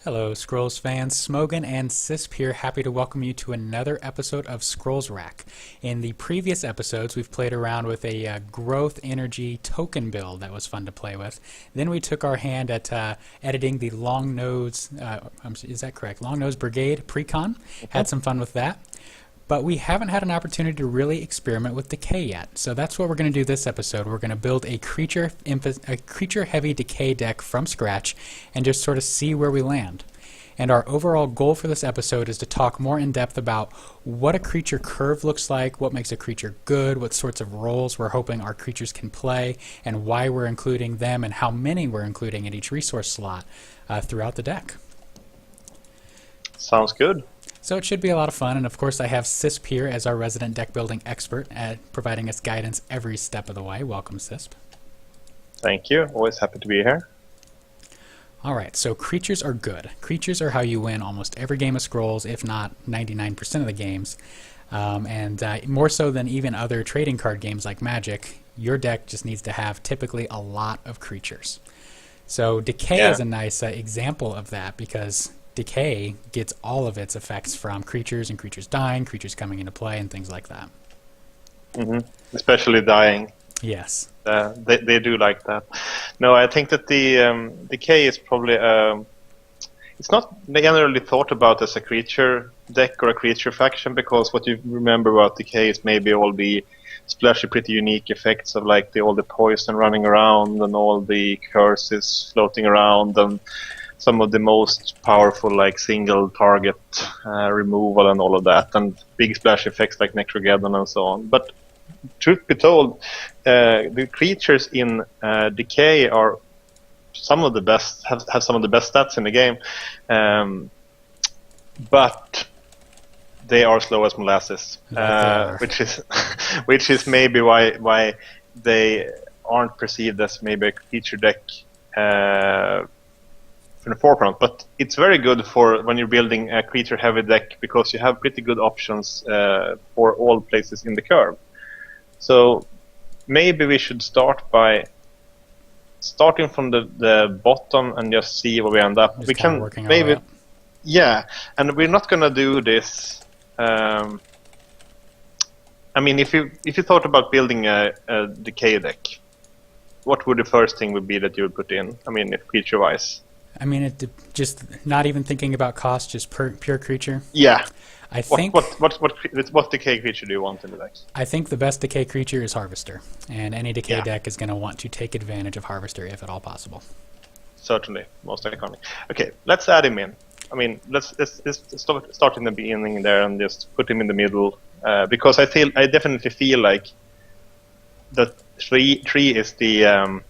Hello, Scrolls fans. Smogan and Sisp here, happy to welcome you to another episode of Scrolls Rack. In the previous episodes, we've played around with a growth energy token build that was fun to play with. Then we took our hand at editing the Long Nose, is that correct? Long Nose Brigade Precon. Had some fun with that. But we haven't had an opportunity to really experiment with Decay yet. So that's what we're going to do this episode. We're going to build a creature-heavy Decay deck from scratch and just sort of see where we land. And our overall goal for this episode is to talk more in depth about what a creature curve looks like, what makes a creature good, what sorts of roles we're hoping our creatures can play, and why we're including them and how many we're including in each resource slot throughout the deck. Sounds good. So it should be a lot of fun, and of course I have Sisp here as our resident deck building expert at providing us guidance every step of the way. Welcome, Sisp. Thank you. Always happy to be here. Alright, so creatures are good. Creatures are how you win almost every game of Scrolls, if not 99% of the games. And more so than even other trading card games like Magic, your deck just needs to have typically a lot of creatures. So Decay is a nice example of that because Decay gets all of its effects from creatures and creatures dying, creatures coming into play, and things like that. Especially dying. Yes. They do like that. No, I think that the Decay is probably... it's not generally thought about as a creature deck or a creature faction, because what you remember about Decay is maybe all the splashy, pretty unique effects of like all the poison running around and all the curses floating around and some of the most powerful like single target removal and all of that, and big splash effects like Necrogeddon and so on. But truth be told, the creatures in Decay are some of the best, have some of the best stats in the game, but they are slow as molasses, which is maybe why they aren't perceived as maybe a creature deck in the forefront. But it's very good for when you're building a creature-heavy deck because you have pretty good options for all places in the curve. So maybe we should start by starting from the bottom and just see where we end up. Just we can maybe, and we're not gonna do this. I mean, if you thought about building a Decay deck, what would the first thing would be that you would put in? I mean, if creature-wise. I mean, just not even thinking about cost, just pure creature. Yeah. I think what Decay creature do you want in the decks? I think the best Decay creature is Harvester, and any Decay deck is going to want to take advantage of Harvester if at all possible. Certainly, most iconic. Okay, let's add him in. I mean, let's start in the beginning there and just put him in the middle, because I definitely feel like that three is the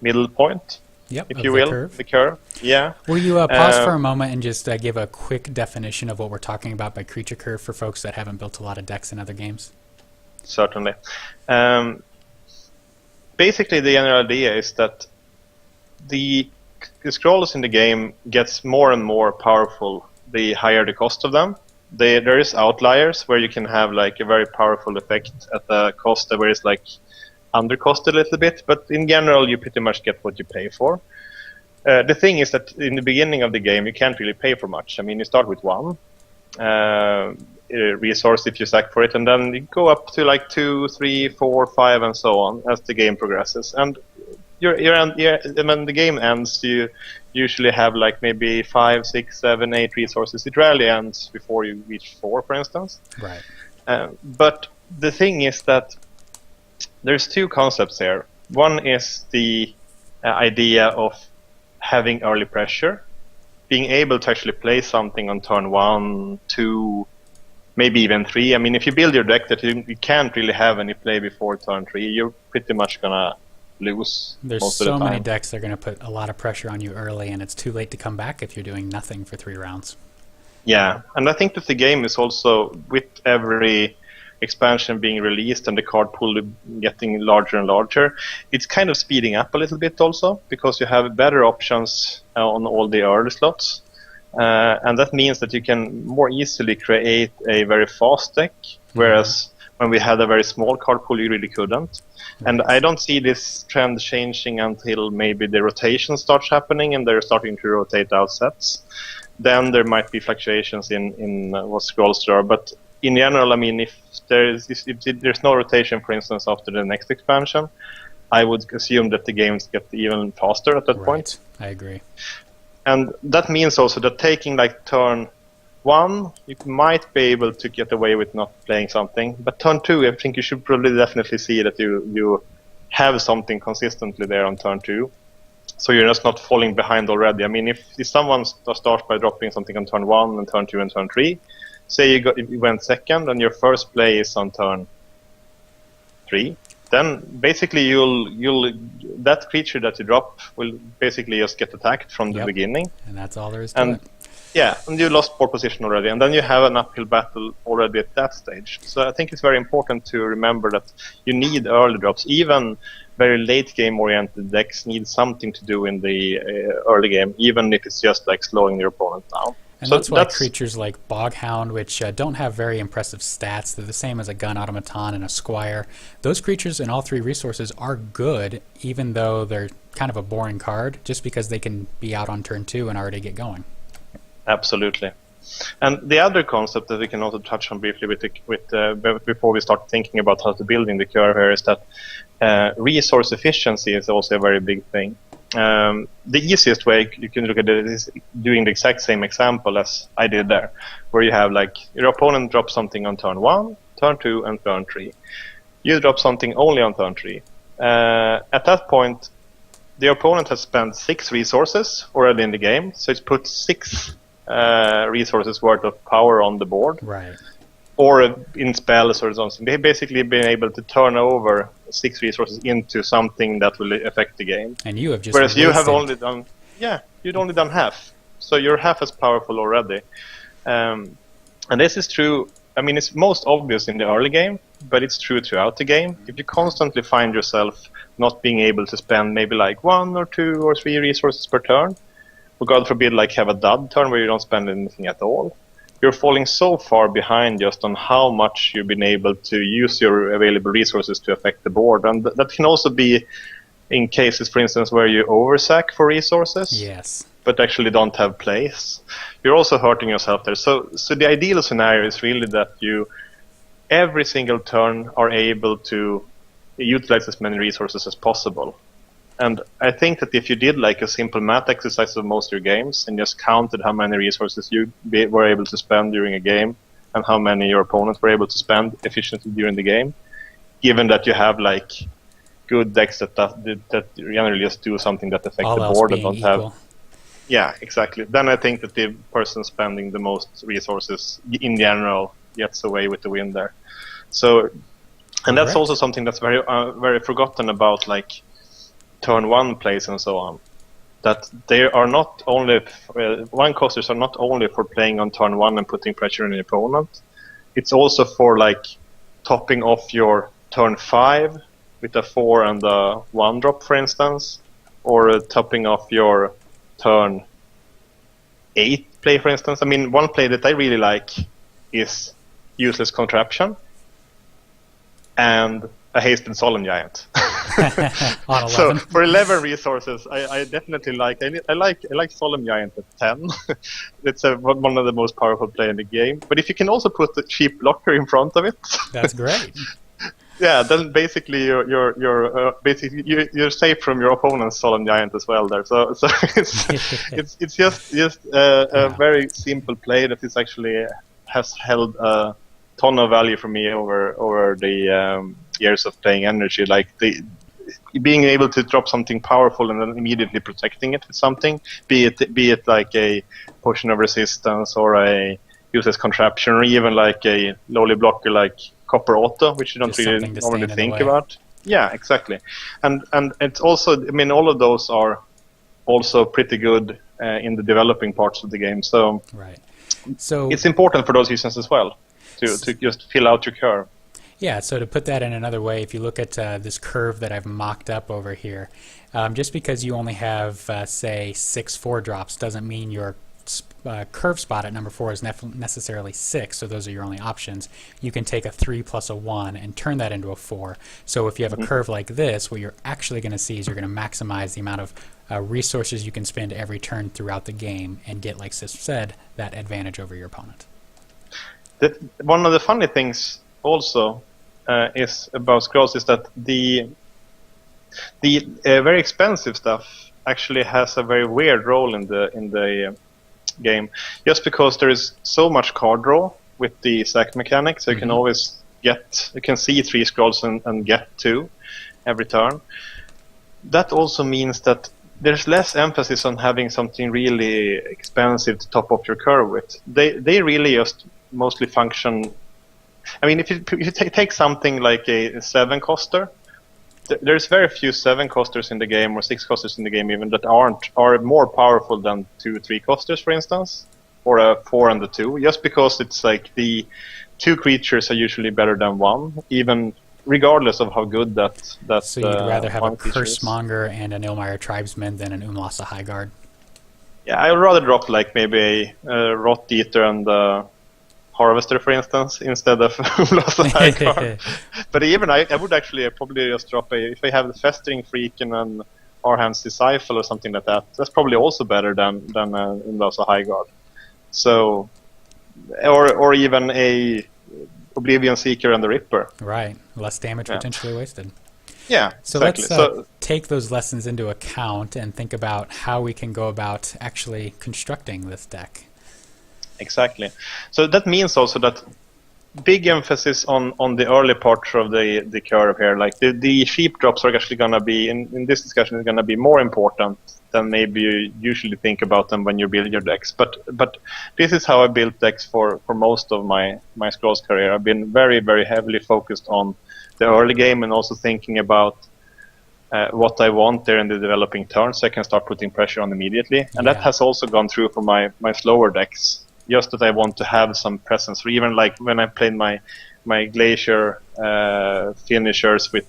middle point. Yep, if you will, the curve. Yeah. Will you pause for a moment and just give a quick definition of what we're talking about by creature curve for folks that haven't built a lot of decks in other games? Certainly. Basically, the general idea is that the scrolls in the game gets more and more powerful the higher the cost of them. There is outliers where you can have like a very powerful effect at the cost where it's like undercosted a little bit, but in general you pretty much get what you pay for. The thing is that in the beginning of the game you can't really pay for much. I mean, you start with one resource if you sack for it, and then you go up to like 2, 3, 4, 5 and so on as the game progresses. And when the game ends, you usually have like maybe 5, 6, 7, 8 resources. It rarely ends before you reach 4, for instance. Right. But the thing is that there's two concepts here. One is the idea of having early pressure, being able to actually play something on turn 1, 2, maybe even 3. I mean, if you build your deck that you can't really have any play before turn 3, you're pretty much gonna lose. There's most of the so time. many decks that are going to put a lot of pressure on you early, and it's too late to come back if you're doing nothing for 3 rounds. Yeah, and I think that the game is also, with every expansion being released and the card pool getting larger and larger, it's kind of speeding up a little bit also, because you have better options on all the early slots, and that means that you can more easily create a very fast deck, whereas when we had a very small card pool you really couldn't. And Right. I don't see this trend changing until maybe the rotation starts happening and they're starting to rotate out sets. Then there might be fluctuations in what scrolls there are. But in general, I mean, if there's no rotation, for instance, after the next expansion, I would assume that the games get even faster at that point. I agree. And that means also that taking like turn 1, you might be able to get away with not playing something. But turn 2, I think you should probably definitely see that you have something consistently there on turn 2. So you're just not falling behind already. I mean, if someone starts by dropping something on turn 1 and turn 2 and turn 3, say you went second and your first play is on turn 3, then basically that creature that you drop will basically just get attacked from the beginning. And that's all there is to it. Yeah, and you lost board position already, and then you have an uphill battle already at that stage. So I think it's very important to remember that you need early drops. Even very late game oriented decks need something to do in the early game, even if it's just like slowing your opponent down. And that's why creatures like Boghound, which don't have very impressive stats, they're the same as a Gun Automaton and a Squire. Those creatures in all 3 resources are good, even though they're kind of a boring card, just because they can be out on turn 2 and already get going. Absolutely. And the other concept that we can also touch on briefly before we start thinking about how to build in the curve here is that resource efficiency is also a very big thing. The easiest way you can look at it is doing the exact same example as I did there, where you have like your opponent drops something on turn 1, turn 2, and turn 3. You drop something only on turn 3. At that point, the opponent has spent 6 resources already in the game, so it's put 6 resources worth of power on the board. Right. Or in spells or something. They've basically been able to turn over 6 resources into something that will affect the game. And you have just Whereas you have only done, you'd only done half. So you're half as powerful already. And this is true, I mean, it's most obvious in the early game, but it's true throughout the game. If you constantly find yourself not being able to spend maybe like 1 or 2 or 3 resources per turn, or God forbid, like have a dud turn where you don't spend anything at all, you're falling so far behind just on how much you've been able to use your available resources to affect the board. And that can also be in cases, for instance, where you oversack for resources, but actually don't have place. You're also hurting yourself there. So the ideal scenario is really that you, every single turn, are able to utilize as many resources as possible. And I think that if you did like a simple math exercise of most of your games and just counted how many resources you were able to spend during a game and how many your opponents were able to spend efficiently during the game, given that you have like good decks that generally just do something that affects the board and don't have. Yeah, exactly. Then I think that the person spending the most resources in general gets away with the win there. So, and that's also something that's very very forgotten about, like turn 1 plays and so on, that they are not only one costers are not only for playing on turn 1 and putting pressure on the opponent. It's also for like topping off your turn 5 with a 4 and a 1 drop, for instance, or topping off your turn 8 play, for instance. I mean, one play that I really like is Useless Contraption and a Hasted Solemn Giant. So for 11 resources, I definitely like. I like Solemn Giant at 10. It's one of the most powerful play in the game. But if you can also put the cheap blocker in front of it, that's great. Yeah, then basically you're safe from your opponent's Solemn Giant as well there. So it's just a very simple play that is actually has held a ton of value for me over the years of playing Energy. Like being able to drop something powerful and then immediately protecting it with something, be it like a Potion of Resistance or a Useless Contraption, or even like a lowly blocker like Copper Auto, which you don't just really normally think about. Yeah, exactly. And it's also, I mean, all of those are also pretty good in the developing parts of the game. So it's important for those reasons as well to just fill out your curve. Yeah, so to put that in another way, if you look at this curve that I've mocked up over here, just because you only have, say, 6 4-drops doesn't mean your curve spot at number 4 is necessarily 6, so those are your only options. You can take a 3 plus a 1 and turn that into a 4. So if you have a curve like this, what you're actually going to see is you're going to maximize the amount of resources you can spend every turn throughout the game and get, like Sis said, that advantage over your opponent. One of the funny things also is about scrolls is that the very expensive stuff actually has a very weird role in the game, just because there is so much card draw with the sack mechanic, so you can always you can see 3 scrolls and get 2 every turn. That also means that there's less emphasis on having something really expensive to top up your curve with. They really just mostly function. I mean, if you take something like a 7-coster, there's very few 7-costers in the game, or 6-costers in the game even, that are more powerful than 2 3-costers, for instance, or a 4 and a 2, just because it's like the 2 creatures are usually better than 1, even regardless of how good that So you'd rather have a Cursemonger and an Ilmire Tribesman than an Umlasa Highguard? Yeah, I would rather drop like maybe a Rot Eater and Harvester, for instance, instead of Umlasa Highguard. But even I would actually probably just drop if I have the Festering Freak and an Arham's Disciple or something like that. That's probably also better than Umlasa Highguard. So, or even a Oblivion Seeker and the Ripper. Right, less damage potentially wasted. Yeah, so exactly. Let's take those lessons into account and think about how we can go about actually constructing this deck. Exactly. So that means also that big emphasis on the early part of the curve here. Like the sheep drops are actually going to be, in this discussion, is going to be more important than maybe you usually think about them when you build your decks. But this is how I built decks for most of my Scrolls career. I've been very, very heavily focused on the early game and also thinking about what I want there in the developing turn, so I can start putting pressure on immediately. And that has also gone through for my slower decks. Just that I want to have some presence. Or even like when I played my Glacier finishers with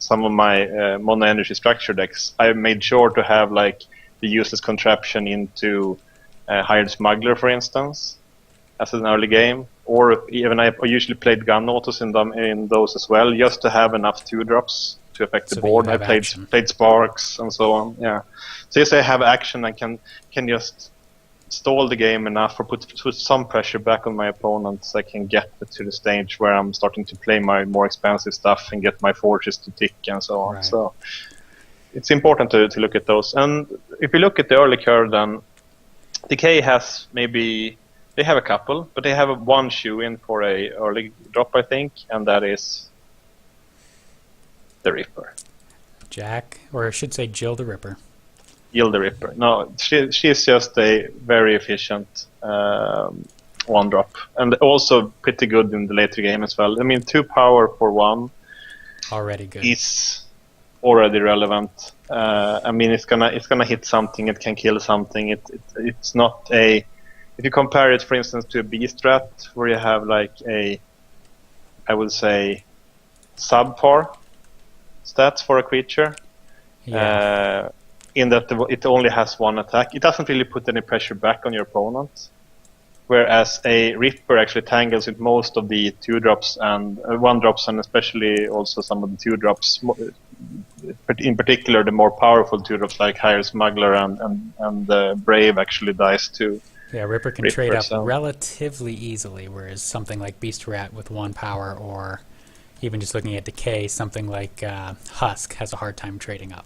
some of my mono energy structure decks, I made sure to have like the useless contraption into Hired Smuggler, for instance, as an early game. Or even I usually played gun autos in those as well, just to have enough 2-drops to affect the board. I played Sparks and so on. Yeah, so yes, I have action. I can just stall the game enough or put some pressure back on my opponent, so I can get to the stage where I'm starting to play my more expensive stuff and get my forges to tick and so on. Right. So it's important to look at those. And if you look at the early curve, then Decay has they have a couple, but they have one shoe in for a early drop, I think, and that is the Ripper. Jack, or I should say Jill the Ripper. Jill the Ripper. No, she's just a very efficient 1-drop, and also pretty good in the later game as well. I mean, 2 power for 1 already good is already relevant. I mean, it's gonna hit something. It can kill something. It's not a. If you compare it, for instance, to a Beast Rat, where you have like I would say, subpar stats for a creature. Yeah. In that it only has 1 attack. It doesn't really put any pressure back on your opponent. Whereas a Ripper actually tangles with most of the 2-drops and 1-drops, and especially also some of the 2-drops. In particular, the more powerful 2-drops like Higher Smuggler and Brave actually dies too. Yeah, Ripper can trade up relatively easily, whereas something like Beast Rat with 1 power, or even just looking at Decay, something like Husk has a hard time trading up.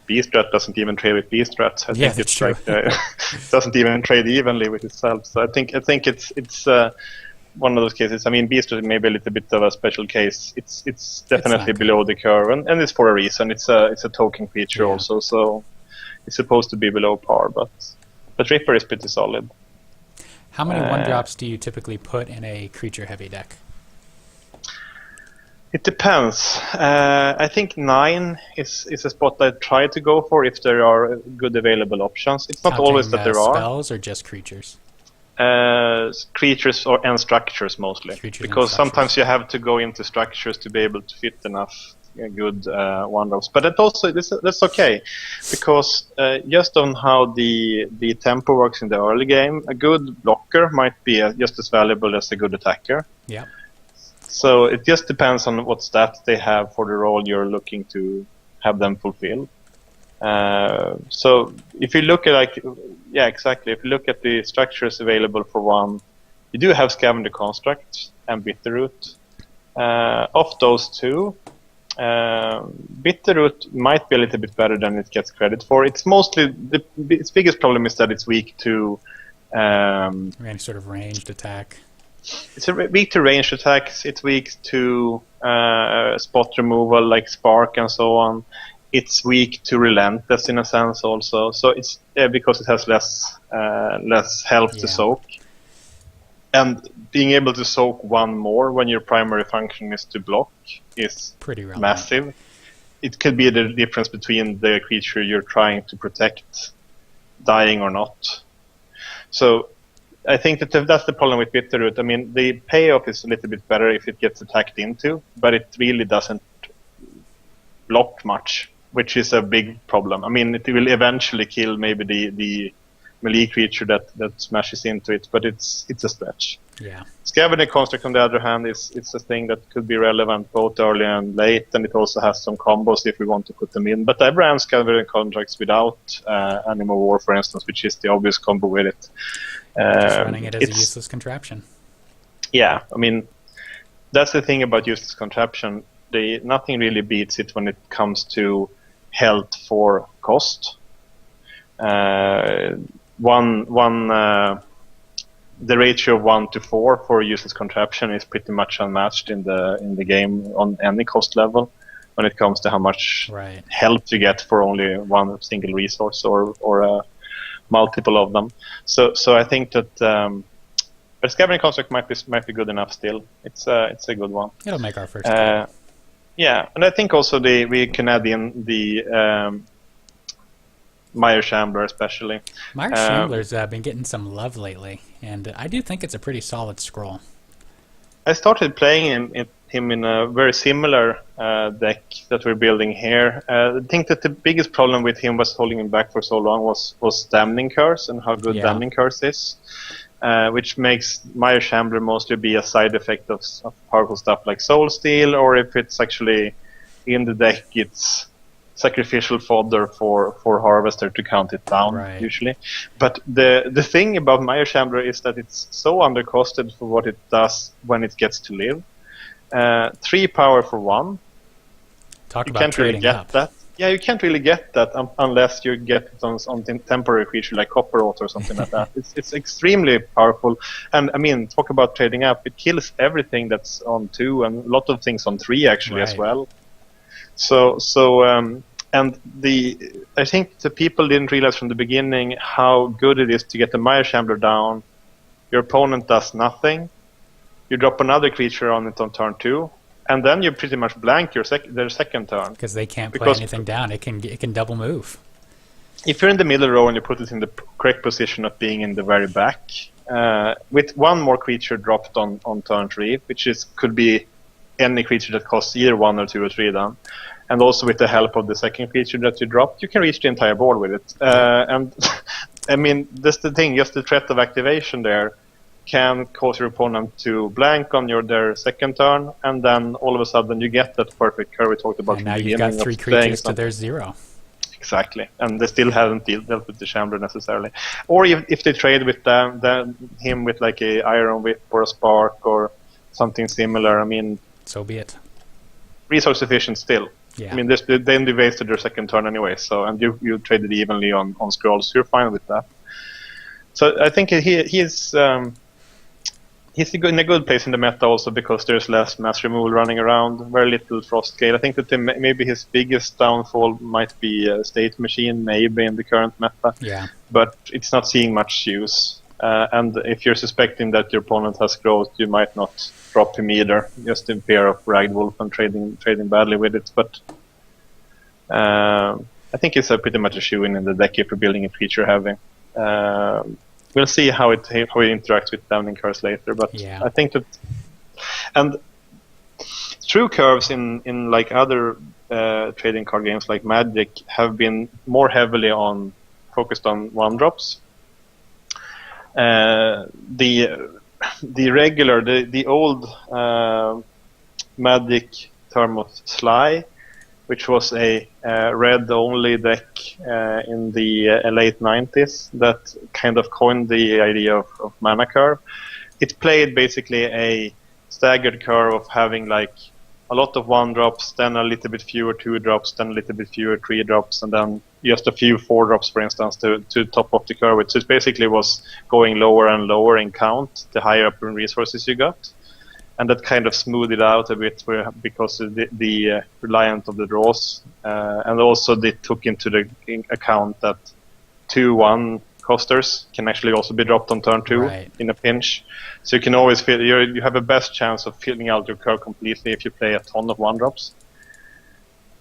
Beast Rat doesn't even trade with Beast Rats. I think it's true. Like, it doesn't even trade evenly with itself. So I think it's one of those cases. I mean, Beast Rat may be a little bit of a special case. It's definitely below the curve, and it's for a reason. It's a token creature also, so it's supposed to be below par. But Ripper is pretty solid. How many 1-drops do you typically put in a creature-heavy deck? It depends. I think 9 is a spot I try to go for if there are good available options. It's not always that there are. Spells or just creatures? Creatures and structures mostly. Because sometimes you have to go into structures to be able to fit enough good one-drops. But that's okay, because just on how the tempo works in the early game, a good blocker might be just as valuable as a good attacker. Yeah. So it just depends on what stats they have for the role you're looking to have them fulfill. So if you look at If you look at the structures available for one, you do have Scavenger Construct and Bitterroot. Of those two, Bitterroot might be a little bit better than it gets credit for. It's mostly its biggest problem is that it's weak to any sort of ranged attack. It's weak to ranged attacks. It's weak to spot removal like Spark and so on. It's weak to Relentless in a sense also. So it's because it has less health to soak. And being able to soak one more when your primary function is to block is pretty relevant. Massive. It could be the difference between the creature you're trying to protect dying or not. So I think that's the problem with Bitterroot. I mean, the payoff is a little bit better if it gets attacked into, but it really doesn't block much, which is a big problem. I mean, it will eventually kill maybe the melee creature that smashes into it, but it's a stretch. Yeah. Scavenger Construct, on the other hand, it's a thing that could be relevant both early and late, and it also has some combos if we want to put them in. But I ran Scavenger Constructs without Animal War, for instance, which is the obvious combo with it. Just running it as a useless contraption. Yeah, I mean, that's the thing about useless contraption. Nothing really beats it when it comes to health for cost. The ratio of 1 to 4 for useless contraption is pretty much unmatched in the game on any cost level when it comes to how much help you get for only one single resource or a multiple of them. So I think that but Scavenger Construct might be good enough still. It's a good one. It'll make our first. Yeah, and I think also we can add in the Meyer Shambler especially. Meyer Shambler's been getting some love lately, and I do think it's a pretty solid scroll. I started playing him in a very similar deck that we're building here. I think that the biggest problem with him was holding him back for so long was Damning Curse and how good Damning Curse is, which makes Meyer Shambler mostly be a side effect of powerful stuff like Soul Steal, or if it's actually in the deck, it's sacrificial fodder for Harvester to count it down, usually. But the thing about Meyer Shambler is that it's so undercosted for what it does when it gets to live. 3 power for 1. You can't really get that. Yeah, you can't really get that unless you get it on temporary creature like Copperot or something like that. It's extremely powerful. And I mean, talk about trading up. It kills everything that's on 2 and a lot of things on 3 actually as well. And I think the people didn't realize from the beginning how good it is to get the Meyer Shambler down. Your opponent does nothing. You drop another creature on it on turn 2, and then you pretty much blank their second turn. Because they can't play anything down. It can double move. If you're in the middle row and you put it in the correct position of being in the very back, with one more creature dropped on turn 3, which could be any creature that costs either 1 or 2 or 3 then, and also with the help of the second creature that you dropped, you can reach the entire board with it. And I mean, that's the thing, just the threat of activation there can cause your opponent to blank on their second turn, and then all of a sudden you get that perfect curve we talked about. And now you've got 3 creatures to their 0. Exactly, and they still haven't dealt with the Shambler necessarily. Or if they trade with him with like a Iron Whip or a Spark or something similar, I mean... So be it. Resource efficient still. Yeah. I mean, then they wasted their second turn anyway, so and you traded evenly on scrolls, so you're fine with that. So I think he's in a good place in the meta also because there's less mass removal running around, very little Frostgate. I think that maybe his biggest downfall might be State Machine, maybe in the current meta. Yeah. But it's not seeing much use. And if you're suspecting that your opponent has growth, you might not drop him either, just in fear of Ragdolph and trading badly with it. But I think it's pretty much a shoe-in in the deck if you're building a creature heavy. We'll see how it interacts with Damning Curse later, but I think that... And true curves in like other trading card games like Magic have been more heavily focused on 1-drops. The old Magic term of Sly, which was a red-only deck in the late 90s that kind of coined the idea of mana curve. It played basically a staggered curve of having like a lot of 1-drops, then a little bit fewer 2-drops, then a little bit fewer 3-drops, and then just a few 4-drops, for instance, to top of the curve. So it basically was going lower and lower in count the higher up in resources you got. And that kind of smoothed it out a bit because of the reliance of the draws. And also they took into the account that 2-1 costers can actually also be dropped on turn 2 in a pinch. So you can always feel you have a best chance of filling out your curve completely if you play a ton of 1-drops.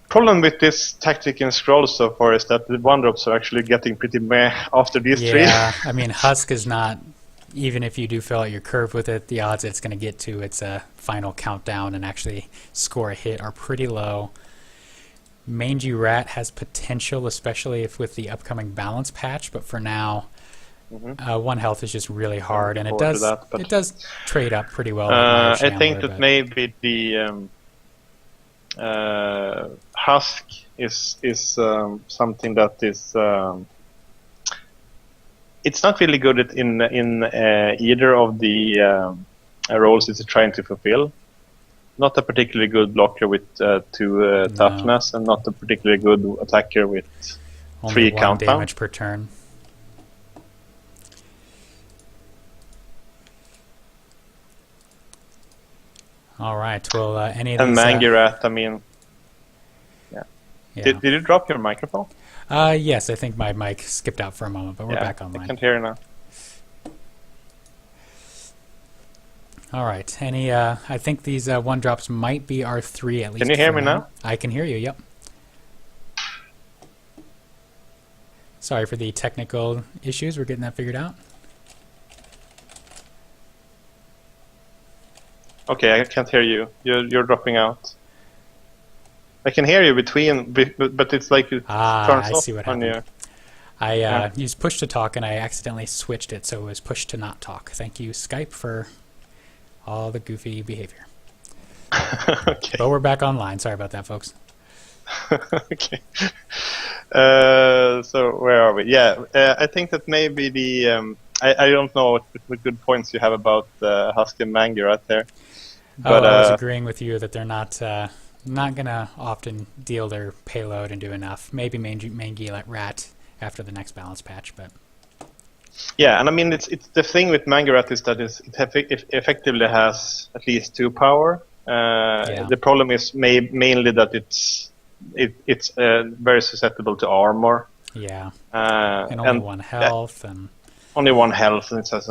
Problem with this tactic in Scrolls so far is that the 1-drops are actually getting pretty meh after these three. Yeah, I mean, Husk is not... Even if you do fill out your curve with it, the odds it's going to get to its final countdown and actually score a hit are pretty low. Mangy Rat has potential, especially if with the upcoming balance patch, but for now, 1 health is just really hard, and it does trade up pretty well. I think that maybe the Husk is something that is... it's not really good in either of the roles it's trying to fulfill. Not a particularly good blocker with 2 toughness, and not a particularly good attacker with only 3 1 countdown damage per turn. All right. Well, any of these... And Mangirat, I mean... Yeah. Did you drop your microphone? Yes, I think my mic skipped out for a moment, but we're back online. I can hear you now. All right. Any? I think these 1-drops might be our 3 at least. Can you hear me now? I can hear you. Yep. Sorry for the technical issues. We're getting that figured out. Okay, I can't hear you. You're dropping out. I can hear you between, but it's like it turns I off see what on happened. you. I used push to talk, and I accidentally switched it, so it was push to not talk. Thank you, Skype, for all the goofy behavior. Okay. But we're back online. Sorry about that, folks. Okay. So where are we? Yeah, I think that maybe the... I don't know what good points you have about Husk and Mangirat there. But, I was agreeing with you that they're not going to often deal their payload and do enough. Maybe Mangy Rat after the next balance patch, but... Yeah, and I mean, it's the thing with Mangirat is that it effectively has at least 2 power. The problem is mainly that it's very susceptible to armor. Yeah, and only 1 health, and... Only 1 health, and it has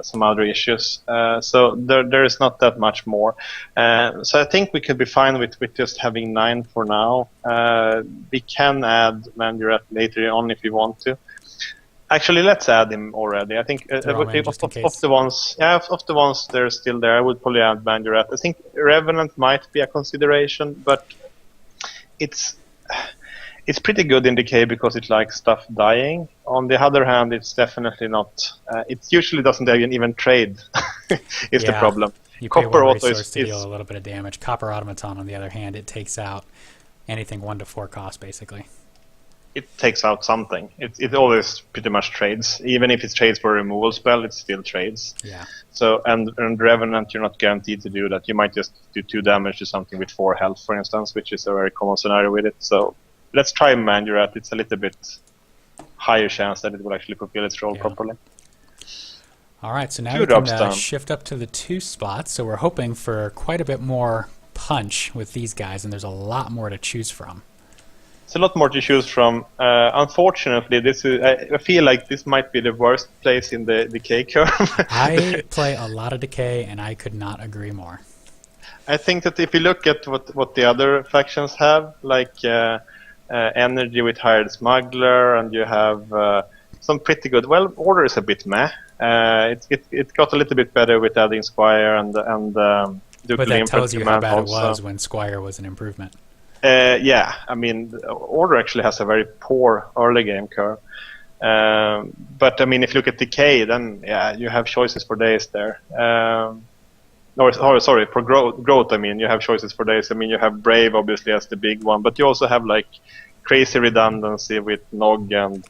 some other issues. So there is not that much more. So I think we could be fine with just having 9 for now. We can add Mangirat later on if we want to. Actually, let's add him already. I think of the ones that are still there, I would probably add Mangirat. I think Revenant might be a consideration, but it's pretty good in Decay because it likes stuff dying. On the other hand, it's definitely not... it usually doesn't even trade, is the problem. You pay Copper Auto is to deal a little bit of damage. Copper Automaton, on the other hand, it takes out anything 1 to 4 cost, basically. It takes out something. It always pretty much trades. Even if it trades for a removal spell, it still trades. Yeah. So and Revenant, you're not guaranteed to do that. You might just do 2 damage to something with 4 health, for instance, which is a very common scenario with it. So let's try Mangirat. It's a little bit higher chance that it will actually fulfill its role properly. All right, so now we can shift up to the 2 spots. So we're hoping for quite a bit more punch with these guys, and there's a lot more to choose from. It's a lot more to choose from. Unfortunately, I feel like this might be the worst place in the Decay curve. I play a lot of Decay, and I could not agree more. I think that if you look at what the other factions have, like Energy with Hired Smuggler, and you have some pretty good... Well, Order is a bit meh. It got a little bit better with adding Squire and But Ducal that Imprint tells you how command bad it also. was when Squire was an improvement. Yeah, I mean, Order actually has a very poor early game curve. But I mean, if you look at Decay, then yeah, you have choices for days there. Or sorry, for growth. I mean, you have choices for days. I mean, you have Brave obviously as the big one, but you also have like crazy redundancy with Nog and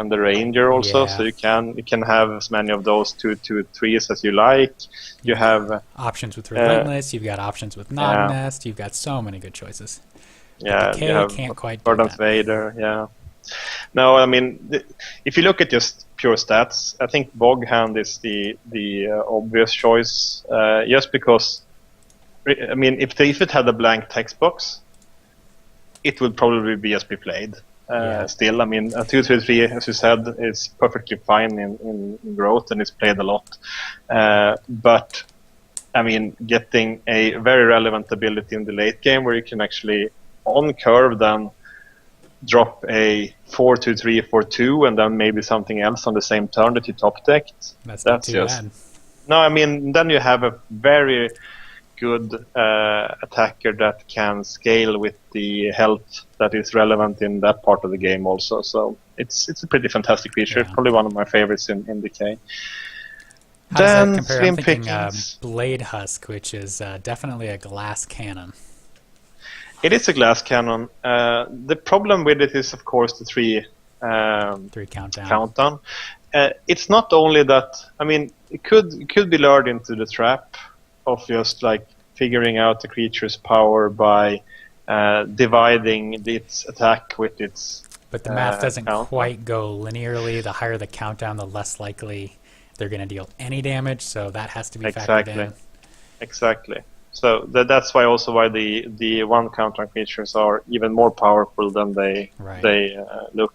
the Ranger also. Yeah. So you can have as many of those 2/3s as you like. You have options with Relentless. You've got options with Nog yeah, Nest. You've got so many good choices. But yeah. You Decay have can't quite do Verdant that. Vader. Yeah. No, I mean, if you look at just pure stats, I think Bog Hand is the obvious choice. Just because, I mean, if it had a blank text box, it would probably be as be played. Yeah. Still, I mean, a 2/3, as you said, is perfectly fine in growth and it's played a lot. But I mean, getting a very relevant ability in the late game where you can actually on curve then drop a 4/2/3 4/2 and then maybe something else on the same turn that you top decked. That's not too just bad. no. I mean, then you have a very good attacker that can scale with the health that is relevant in that part of the game also. So it's a pretty fantastic creature. Yeah. Probably one of my favorites in Decay. How does Then that compare? Slim I'm thinking Pickings. Blade Husk, which is definitely a glass cannon. It is a glass cannon. The problem with it is, of course, the 3 countdown. It's not only that. I mean, it could be lured into the trap of just like figuring out the creature's power by dividing its attack with its. But the math doesn't countdown. quite go linearly. The higher the countdown, the less likely they're going to deal any damage. So that has to be factored in. Exactly. So that's why the 1 countdown creatures are even more powerful than they look,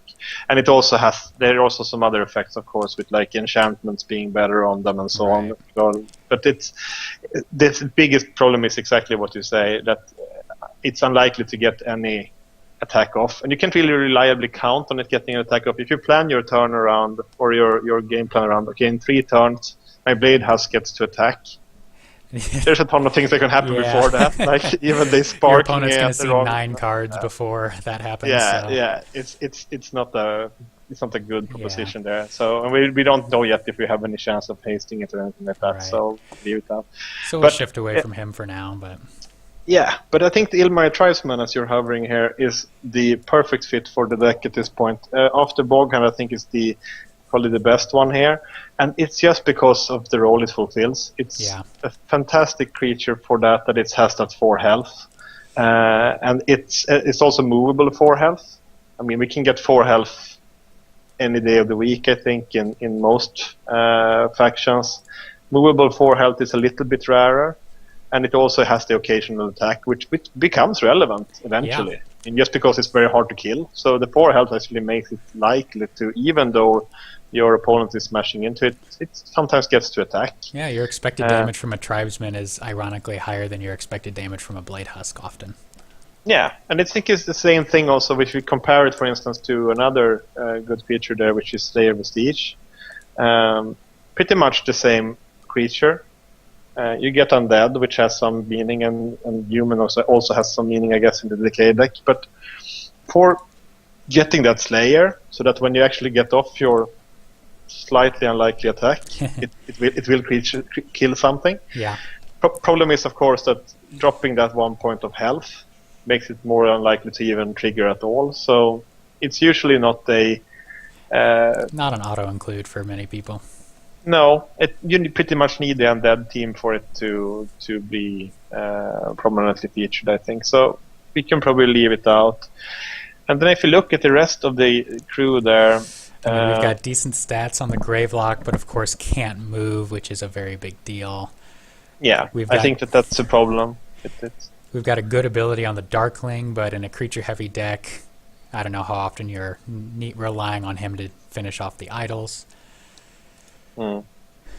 and it also there are also some other effects, of course, with like enchantments being better on them and so on. But the biggest problem is exactly what you say, that it's unlikely to get any attack off, and you can't really reliably count on it getting an attack off. If you plan your turn around or your game plan around, okay, in 3 turns my Blade Husk gets to attack. There's a ton of things that can happen before that, like even they spark. Your opponent's going to see 9 cards before that happens. Yeah. It's not a good proposition there. So, and we don't know yet if we have any chance of pasting it or anything like that. Right. So leave it out. So we'll shift away from him for now, but. Yeah, but I think the Ilmaria Tribesman, as you're hovering here, is the perfect fit for the deck at this point. After Boghand, I think is probably the best one here, and it's just because of the role it fulfills. It's a fantastic creature for that it has that 4 health, and it's also movable 4 health. I mean, we can get 4 health any day of the week, I think, in most factions. Movable 4 health is a little bit rarer, and it also has the occasional attack, which becomes relevant eventually. And just because it's very hard to kill, so the 4 health actually makes it likely to, even though your opponent is smashing into it, it sometimes gets to attack. Yeah, your expected damage from a Tribesman is ironically higher than your expected damage from a Blade Husk often. Yeah, and I think it's the same thing also if we compare it, for instance, to another good creature there, which is Slayer Vestige. Pretty much the same creature. You get Undead, which has some meaning, and Human also has some meaning, I guess, in the Decay deck. But for getting that Slayer, so that when you actually get off your slightly unlikely attack, it will kill something. Yeah. Problem is, of course, that dropping that 1 point of health makes it more unlikely to even trigger at all. So it's usually not an auto include for many people. No, you pretty much need the Undead team for it to be prominently featured, I think. So we can probably leave it out. And then if you look at the rest of the crew there... I mean, we've got decent stats on the Gravelock, but of course can't move, which is a very big deal. Yeah, I think that's a problem. We've got a good ability on the Darkling, but in a creature-heavy deck, I don't know how often you're relying on him to finish off the idols.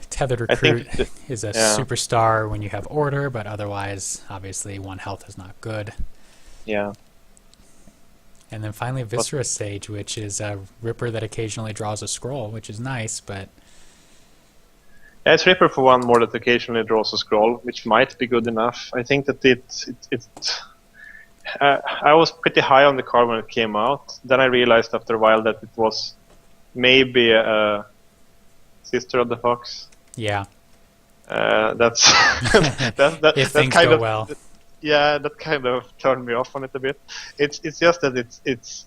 Tethered Recruit is a superstar when you have Order, but otherwise, obviously, 1 health is not good. Yeah. And then finally, Viscera Sage, which is a Ripper that occasionally draws a scroll, which is nice, but... Yeah, it's Ripper for one more that occasionally draws a scroll, which might be good enough. I think that I was pretty high on the card when it came out. Then I realized after a while that it was maybe a Sister of the Fox. Yeah. That's If things kind go of well. Yeah, that kind of turned me off on it a bit. It's just that it's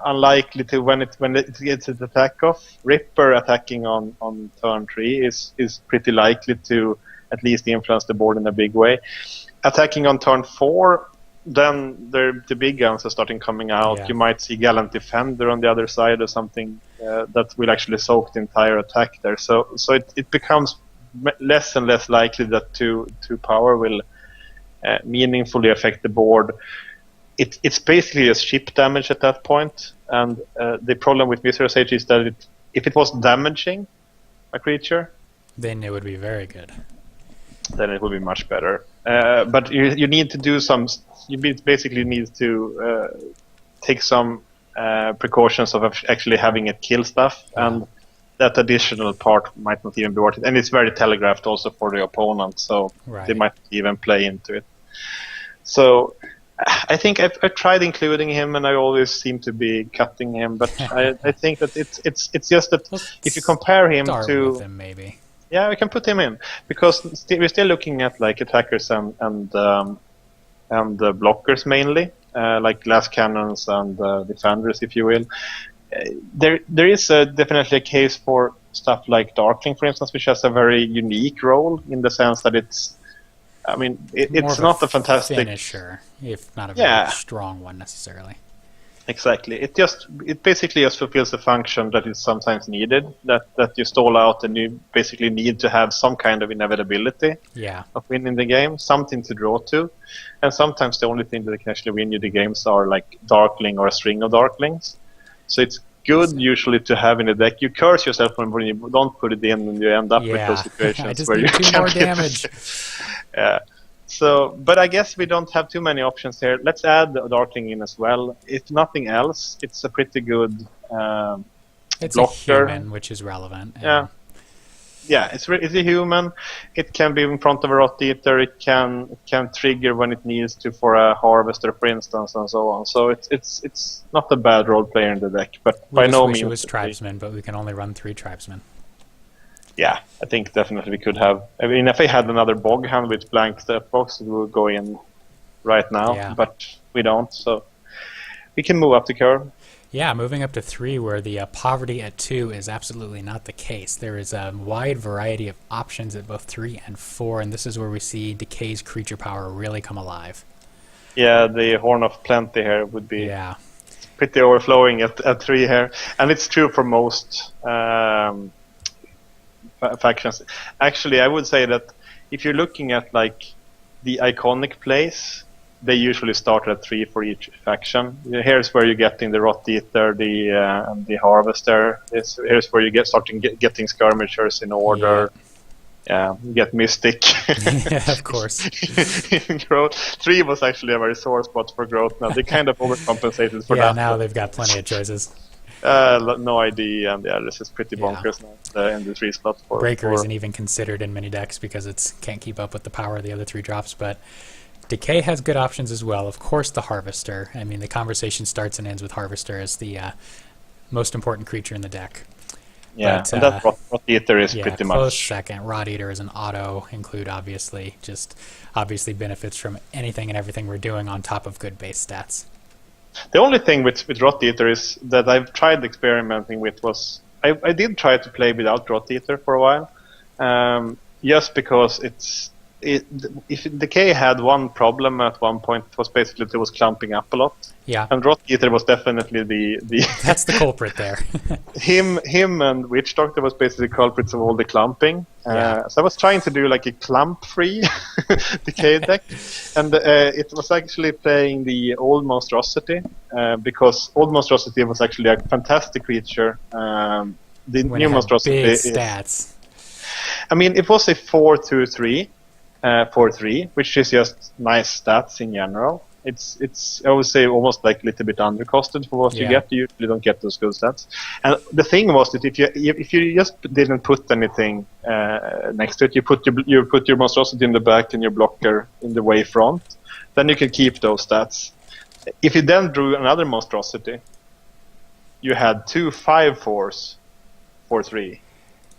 unlikely to when it gets its attack off. Ripper attacking on turn 3 is pretty likely to at least influence the board in a big way. Attacking on turn 4, then the big guns are starting coming out. Yeah. You might see Gallant Defender on the other side or something that will actually soak the entire attack there. So it becomes less and less likely that two power will meaningfully affect the board. It's basically a ship damage at that point, and the problem with Misery Sage is that if it was damaging a creature, then it would be very good. then it would be much better. But you need to do some. You basically need to take some precautions of actually having it kill stuff, and that additional part might not even be worth it. And it's very telegraphed also for the opponent, so they might even play into it. So I think I've tried including him, and I always seem to be cutting him. But I think that it's just that if you compare him to with him, maybe. Yeah, we can put him in because we're still looking at like attackers and blockers mainly, like glass cannons and defenders, if you will. There is definitely a case for stuff like Darkling, for instance, which has a very unique role in the sense that it's not a fantastic finisher, if not a very strong one necessarily. Exactly. It basically just fulfills the function that is sometimes needed. That you stall out and you basically need to have some kind of inevitability of winning the game, something to draw to, and sometimes the only thing that can actually win you the games are like Darkling or a string of Darklings. So it's good usually to have in the deck. You curse yourself when you don't put it in, and you end up with those situations I just where need you 2 more damage. Yeah. So, but I guess we don't have too many options here. Let's add the Darkling in as well. If nothing else, it's a pretty good it's blocker. A human, which is relevant. Yeah, it's a human. It can be in front of a Rot Eater. It can trigger when it needs to for a Harvester, for instance, and so on. So it's not a bad role player in the deck, but by no means. It was Tribesmen, but we can only run 3 Tribesmen. Yeah, I think definitely we could have. I mean, if I had another Bog Hand with blank step box, it would go in right now, but we don't, so we can move up the curve. Yeah, moving up to 3, where the poverty at 2 is absolutely not the case. There is a wide variety of options at both 3 and 4, and this is where we see Decay's creature power really come alive. Yeah, the Horn of Plenty here would be pretty overflowing at 3 here, and it's true for most factions. Actually, I would say that if you're looking at like the iconic plays, they usually start at 3 for each faction. Here's where you're getting the Rot Eater, the Harvester. Here's where you getting Skirmishers in order. Yeah, you get Mystic. Yeah, of course. Growth 3 was actually a very sore spot for Growth. Now they kind of overcompensated for that. Yeah, now they've got plenty of choices. No ID, and this is pretty bonkers now in the 3 slot. Breaker isn't even considered in many decks because it can't keep up with the power of the other 3 drops, but Decay has good options as well. Of course, the Harvester. I mean, the conversation starts and ends with Harvester as the most important creature in the deck. Yeah, but, and that Rot Eater is pretty much close second. Rot Eater is an auto include, obviously. Just obviously benefits from anything and everything we're doing on top of good base stats. The only thing with Rot Eater is that I've tried experimenting with was I did try to play without Rot Eater for a while, just because if Decay had one problem at one point, it was basically it was clumping up a lot. Yeah. And Rot Eater was definitely the that's the culprit there. him and Witch Doctor was basically culprits of all the clumping. So I was trying to do like a clump-free Decay deck, and it was actually playing the Old Monstrosity because Old Monstrosity was actually a fantastic creature. The new Monstrosity big stats. I mean, it was a 4/2/3. 4/3, which is just nice stats in general. It's I would say almost like a little bit undercosted for what you Yeah. get. You usually don't get those good stats. And the thing was that if you just didn't put anything next to it, you put your monstrosity in the back and your blocker in the way front, then you can keep those stats. If you then drew another monstrosity, you had 2 5/4s for 3.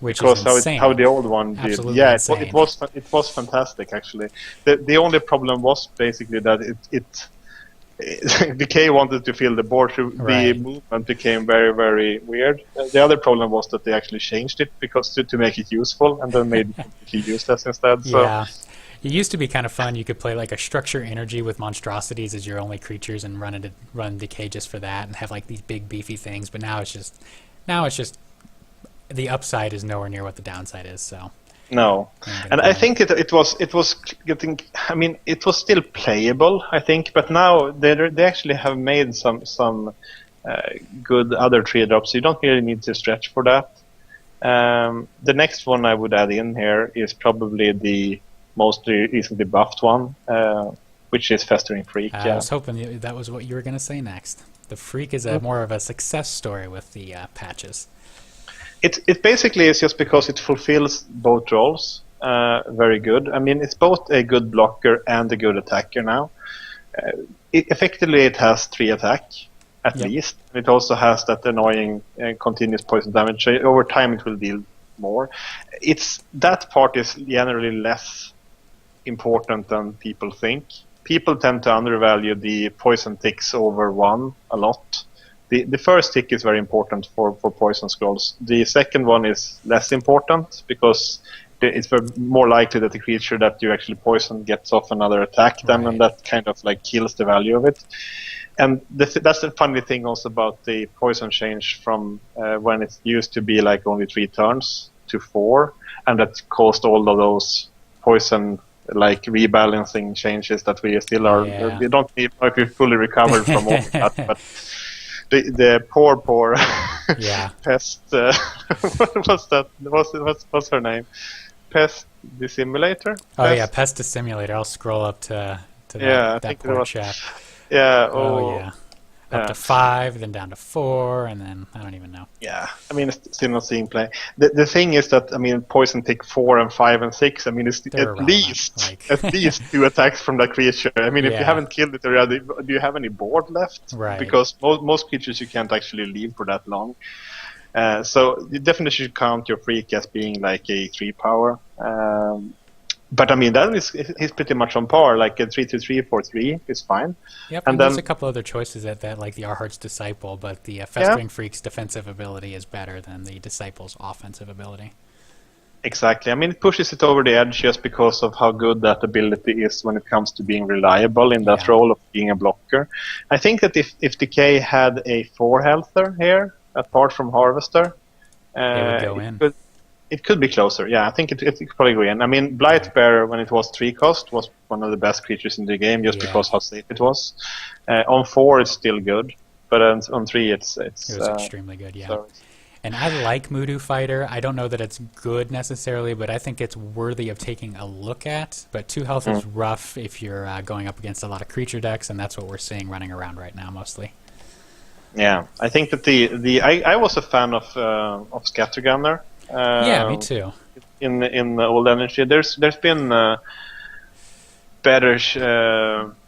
Which Because is insane. how the old one did. Absolutely Yeah, insane. it was fantastic actually. The only problem was basically that Decay wanted to fill the board, so the Right. movement became very, very weird. The other problem was that they actually changed it because to make it useful, and then made it completely useless instead. So Yeah. It used to be kind of fun. You could play like a structure energy with monstrosities as your only creatures and run Decay just for that and have like these big beefy things. But now it's just the upside is nowhere near what the downside is. So no, and I think it was getting. I mean, it was still playable, I think, but now they actually have made some good other 3-drops. You don't really need to stretch for that. The next one I would add in here is probably the most recently buffed one, which is Festering Freak. I was hoping that was what you were going to say next. The Freak is more of a success story with the patches. It basically is just because it fulfills both roles very good. I mean, it's both a good blocker and a good attacker now. Effectively, it has 3 attack at least. It also has that annoying continuous poison damage. So over time, it will deal more. That part is generally less important than people think. People tend to undervalue the poison ticks over 1 a lot. The first tick is very important for poison scrolls. The second one is less important because it's more likely that the creature that you actually poison gets off another attack then, and that kind of like kills the value of it. And that's the funny thing also about the poison change from when it used to be like only 3 turns to 4, and that caused all of those poison like rebalancing changes that we still are. We don't know if we fully recovered from all of that, but the poor pest. What's her name? Pest Dissimulator. Oh yeah, Pest Dissimulator. I'll scroll up to that poor chap. Yeah. Oh yeah. Up to 5, then down to 4, and then I don't even know. Yeah, I mean, it's still not seeing play. The thing is that, I mean, poison tick 4 and 5 and 6. I mean, it's at least 2 attacks from that creature. I mean, if you haven't killed it already, do you have any board left? Right. Because most creatures you can't actually leave for that long. So you definitely should count your freak as being like a 3 power. But I mean, he's pretty much on par. Like a 3/3 for 3 is fine. Yep, and there's a couple other choices at that, like the Arhart's Disciple, but the Festering Freak's defensive ability is better than the Disciple's offensive ability. Exactly. I mean, it pushes it over the edge just because of how good that ability is when it comes to being reliable in that role of being a blocker. I think that if Decay had a 4-healther here, apart from Harvester, it would go in. It could be closer, yeah. I think it could probably go in. I mean, Blightbearer, when it was 3 cost, was one of the best creatures in the game just because how safe it was. On 4, it's still good, but on 3, it was extremely good, yeah. And I like Moodoo Fighter. I don't know that it's good necessarily, but I think it's worthy of taking a look at. But 2 health is rough if you're going up against a lot of creature decks, and that's what we're seeing running around right now mostly. Yeah, I think that I was a fan of Scattergunner. Yeah, me too. In Old Energy, there's been better.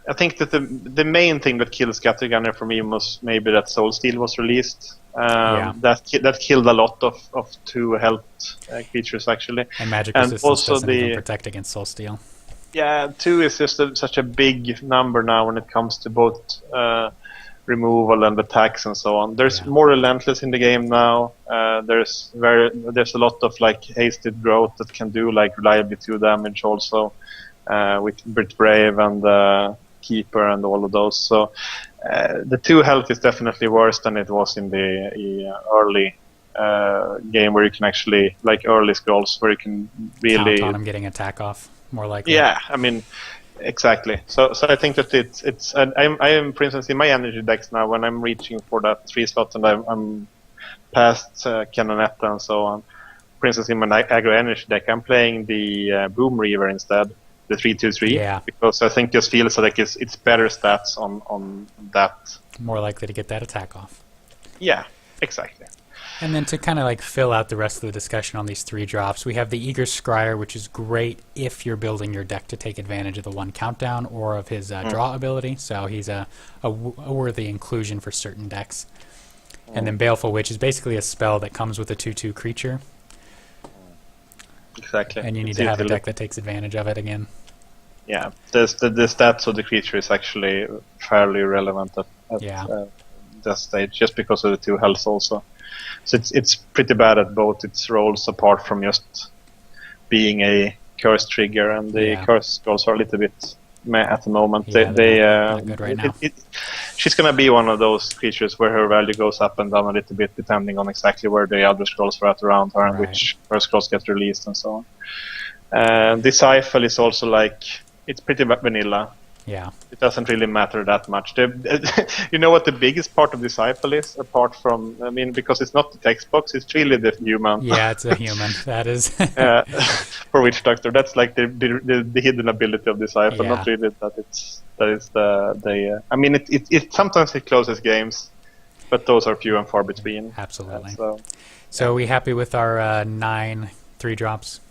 I think that the main thing that killed Scattergunner for me was maybe that Soulsteel was released. That killed a lot of 2 health creatures actually. And magic resistance doesn't even protect against Soulsteel. Yeah, 2 is just such a big number now when it comes to both removal and attacks and so on. There's more relentless in the game now. There's a lot of like hasted growth that can do like reliably 2 damage also with Brit Brave and Keeper and all of those. So the 2 health is definitely worse than it was in the early game where you can actually like early scrolls where you can really count on him getting attack off more likely. Yeah, I mean. Exactly. So I think that it's. I am, for instance, in my energy decks now. When I'm reaching for that 3 slot and I'm past Canonetta and so on. For instance, in my aggro energy deck, I'm playing the Boom Reaver instead, the 3/2/3. Yeah. Because I think just feels like it's better stats on that. More likely to get that attack off. Yeah, exactly. And then to kind of like fill out the rest of the discussion on these 3 drops, we have the Eager Scryer, which is great if you're building your deck to take advantage of the 1 countdown or of his draw ability. So he's a worthy inclusion for certain decks. And then Baleful Witch is basically a spell that comes with a 2/2 creature. Exactly. And you need to have a deck that takes advantage of it again. Yeah, the stats of the creature is actually fairly relevant at that stage, just because of the 2 health also. So it's pretty bad at both its roles, apart from just being a curse trigger, and the curse scrolls are a little bit meh at the moment. Yeah, they're not good right now. She's gonna be one of those creatures where her value goes up and down a little bit depending on exactly where the other scrolls are at around her and which first scrolls get released and so on. Disciple is also like, it's pretty vanilla. Yeah. It doesn't really matter that much. You know what the biggest part of Disciple is, apart from, I mean, because it's not the text box, it's really the human. Yeah, it's a human. That is. For Witch Doctor, that's like the hidden ability of Disciple. Not really that is the. I mean, it sometimes it closes games, but those are few and far between. Absolutely. So are we happy with our 9 3-drops?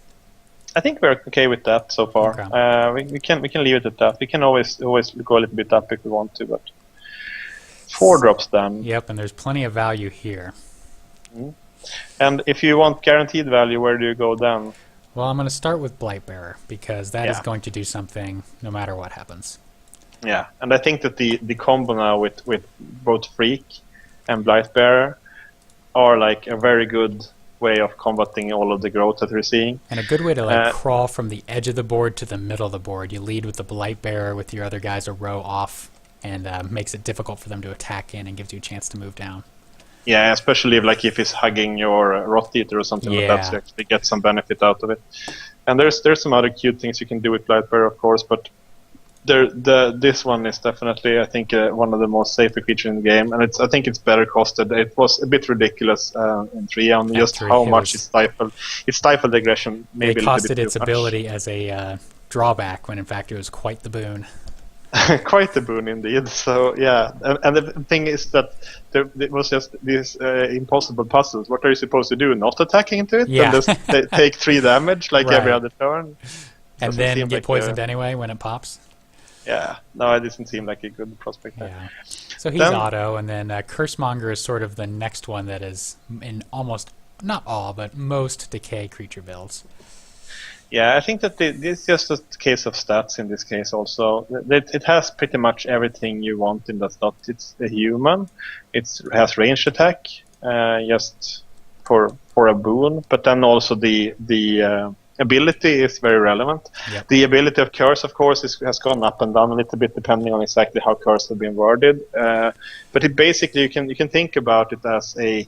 I think we're okay with that so far. Okay. We can leave it at that. We can always go a little bit up if we want to, but 4 drops then. Yep, and there's plenty of value here. Mm-hmm. And if you want guaranteed value, where do you go then? Well, I'm going to start with Blightbearer, because that is going to do something no matter what happens. Yeah, and I think that the combo now with both Freak and Blightbearer are like a very good way of combating all of the growth that we're seeing. And a good way to crawl from the edge of the board to the middle of the board. You lead with the Blightbearer with your other guys a row off, and makes it difficult for them to attack in and gives you a chance to move down. Yeah, especially if it's hugging your Wrath Eater or something like that, so you actually get some benefit out of it. And there's some other cute things you can do with Blightbearer, of course, but this one is definitely, I think, one of the most safer creatures in the game, and I think it's better costed. It was a bit ridiculous in 3 on just how much it stifled aggression. Maybe it costed its ability as a drawback, when in fact it was quite the boon. Quite the boon indeed. So yeah, and the thing is that it was just these impossible puzzles. What are you supposed to do? Not attacking into it? Yeah. And just take 3 damage like every other turn? And then get like poisoned anyway when it pops? Yeah, no, it doesn't seem like a good prospect there. Yeah. So he's auto, and then Cursemonger is sort of the next one that is in almost, not all, but most Decay creature builds. Yeah, I think that this is just a case of stats in this case also. It has pretty much everything you want in that slot. It's a human, it has ranged attack, just for a boon, but then also the ability is very relevant. Yep. The ability of Curse, of course, has gone up and down a little bit depending on exactly how Curse have been worded. But it basically, you can think about it as a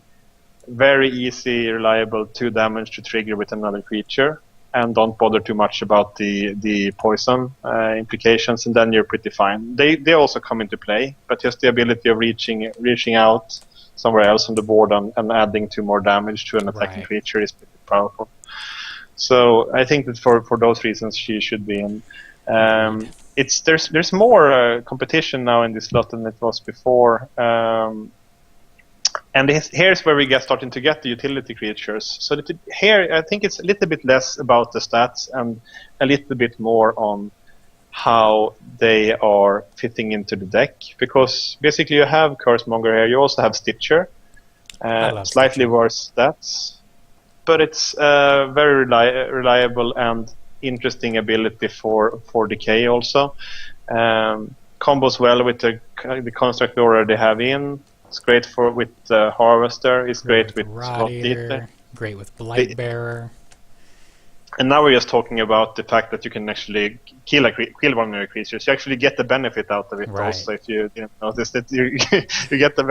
very easy, reliable 2 damage to trigger with another creature, and don't bother too much about the poison implications, and then you're pretty fine. They also come into play, but just the ability of reaching out somewhere else on the board and adding 2 more damage to an attacking creature is pretty powerful. So I think that for those reasons she should be in. There's more competition now in this slot than it was before, and here's where we starting to get the utility creatures. So here I think it's a little bit less about the stats and a little bit more on how they are fitting into the deck, because basically you have Cursemonger here, you also have Stitcher, slightly worse stats. But it's very reliable and interesting ability for Decay also. Combos well with the construct we already have in. It's great with Harvester. It's great with Wrath Eater. Great with Blightbearer. And now we're just talking about the fact that you can actually kill one of your creatures. You actually get the benefit out of it also. If you notice that you get the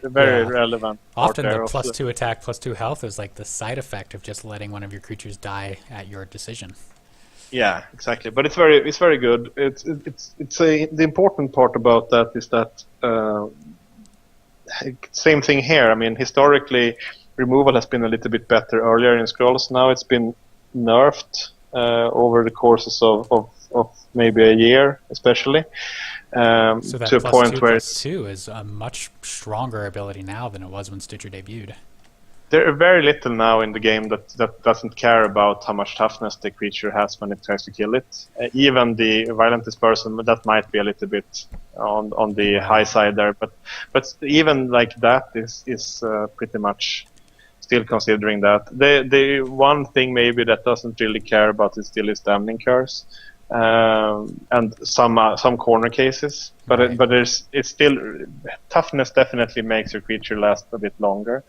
very relevant. Often the +2 attack, +2 health is like the side effect of just letting one of your creatures die at your decision. Yeah, exactly. But it's very good. The important part about that is that same thing here. I mean, historically, removal has been a little bit better earlier in Scrolls. Now it's been nerfed over the courses of of maybe a year, especially. So that to a plus point two where plus two is a much stronger ability now than it was when Stitcher debuted. there are very little now in the game that doesn't care about how much toughness the creature has when it tries to kill it. Even the violent dispersion, that might be a little bit on the high side there, but even like that is pretty much still considering that. The one thing maybe that doesn't really care about it still is damning curse. And some corner cases, but Right. it's still toughness definitely makes your creature last a bit longer.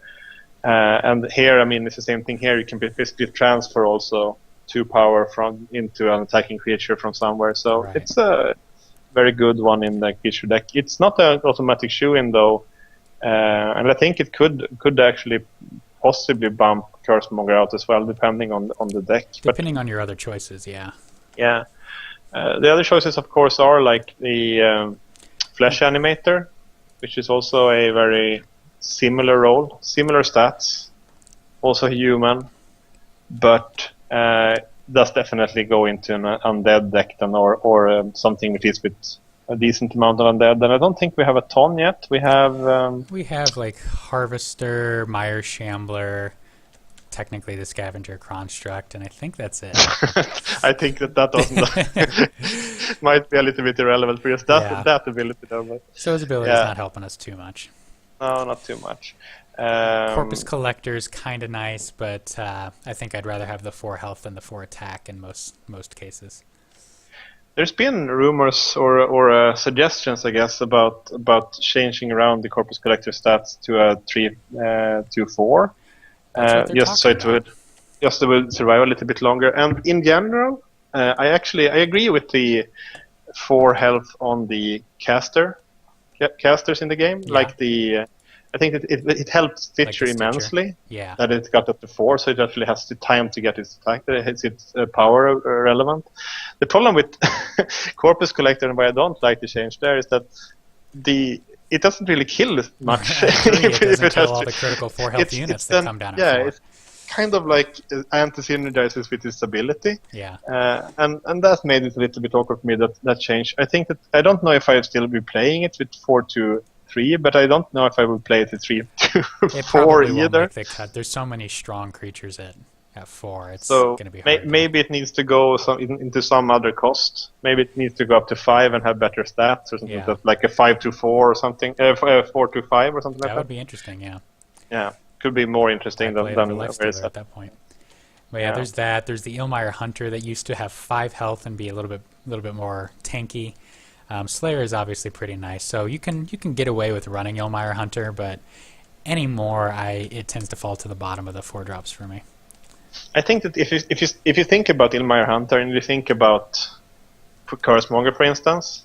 And here, I mean, it's the same thing here. You can basically transfer also 2 power into an attacking creature from somewhere. So Right. it's a very good one in the creature deck. It's not an automatic shoe-in though, and I think it could actually possibly bump Cursemonger out as well, depending on the deck. Depending on your other choices, yeah. Yeah. The other choices, of course, are like the Flesh Animator, which is also a very similar role, similar stats, also human, but does definitely go into an undead deck then, or something which is with a decent amount of undead. And I don't think we have a ton yet. We have like Harvester, Mire Shambler, technically the Scavenger Construct, and I think that's it. I think that doesn't might be a little bit irrelevant for us. That ability though. But so his ability is not helping us too much. No, not too much. Corpus Collector's kind of nice, but I think I'd rather have the 4 health than the 4 attack in most cases. There's been rumors or suggestions, I guess, about changing around the Corpus Collector stats to a 3-2-4, just so it would survive a little bit longer. And in general, I agree with the 4 health on the casters in the game. Yeah. Like I think that it helped Stitcher Like immensely. Yeah. That it got up to 4, so it actually has the time to get its attack. Its power relevant. The problem with Corpus Collector and why I don't like the change there is that it doesn't really kill much. It doesn't kill all the critical 4 health units that come down at 4. It's kind of like anti-synergizes with its ability. Yeah. And that made it a little bit awkward for me, that change. I think that I don't know if I'd still be playing it with 4-2-3, but I don't know if I would play it at 3-4 either. Won't make the cut. There's so many strong creatures at 4. It's so going to be hard. Maybe it needs to go into some other cost. Maybe it needs to go up to 5 and have better stats or something like a 5-4 or something, 4-5 or something like that. That would be interesting, yeah. Yeah, could be more interesting than where it's at that point. But yeah, there's that. There's the Ilmire Hunter that used to have 5 health and be a little bit more tanky. Slayer is obviously pretty nice, so you can get away with running Ilmire Hunter, but anymore, it tends to fall to the bottom of the 4 drops for me. I think that if you think about Ilmire Hunter and you think about Cursemonger, for instance,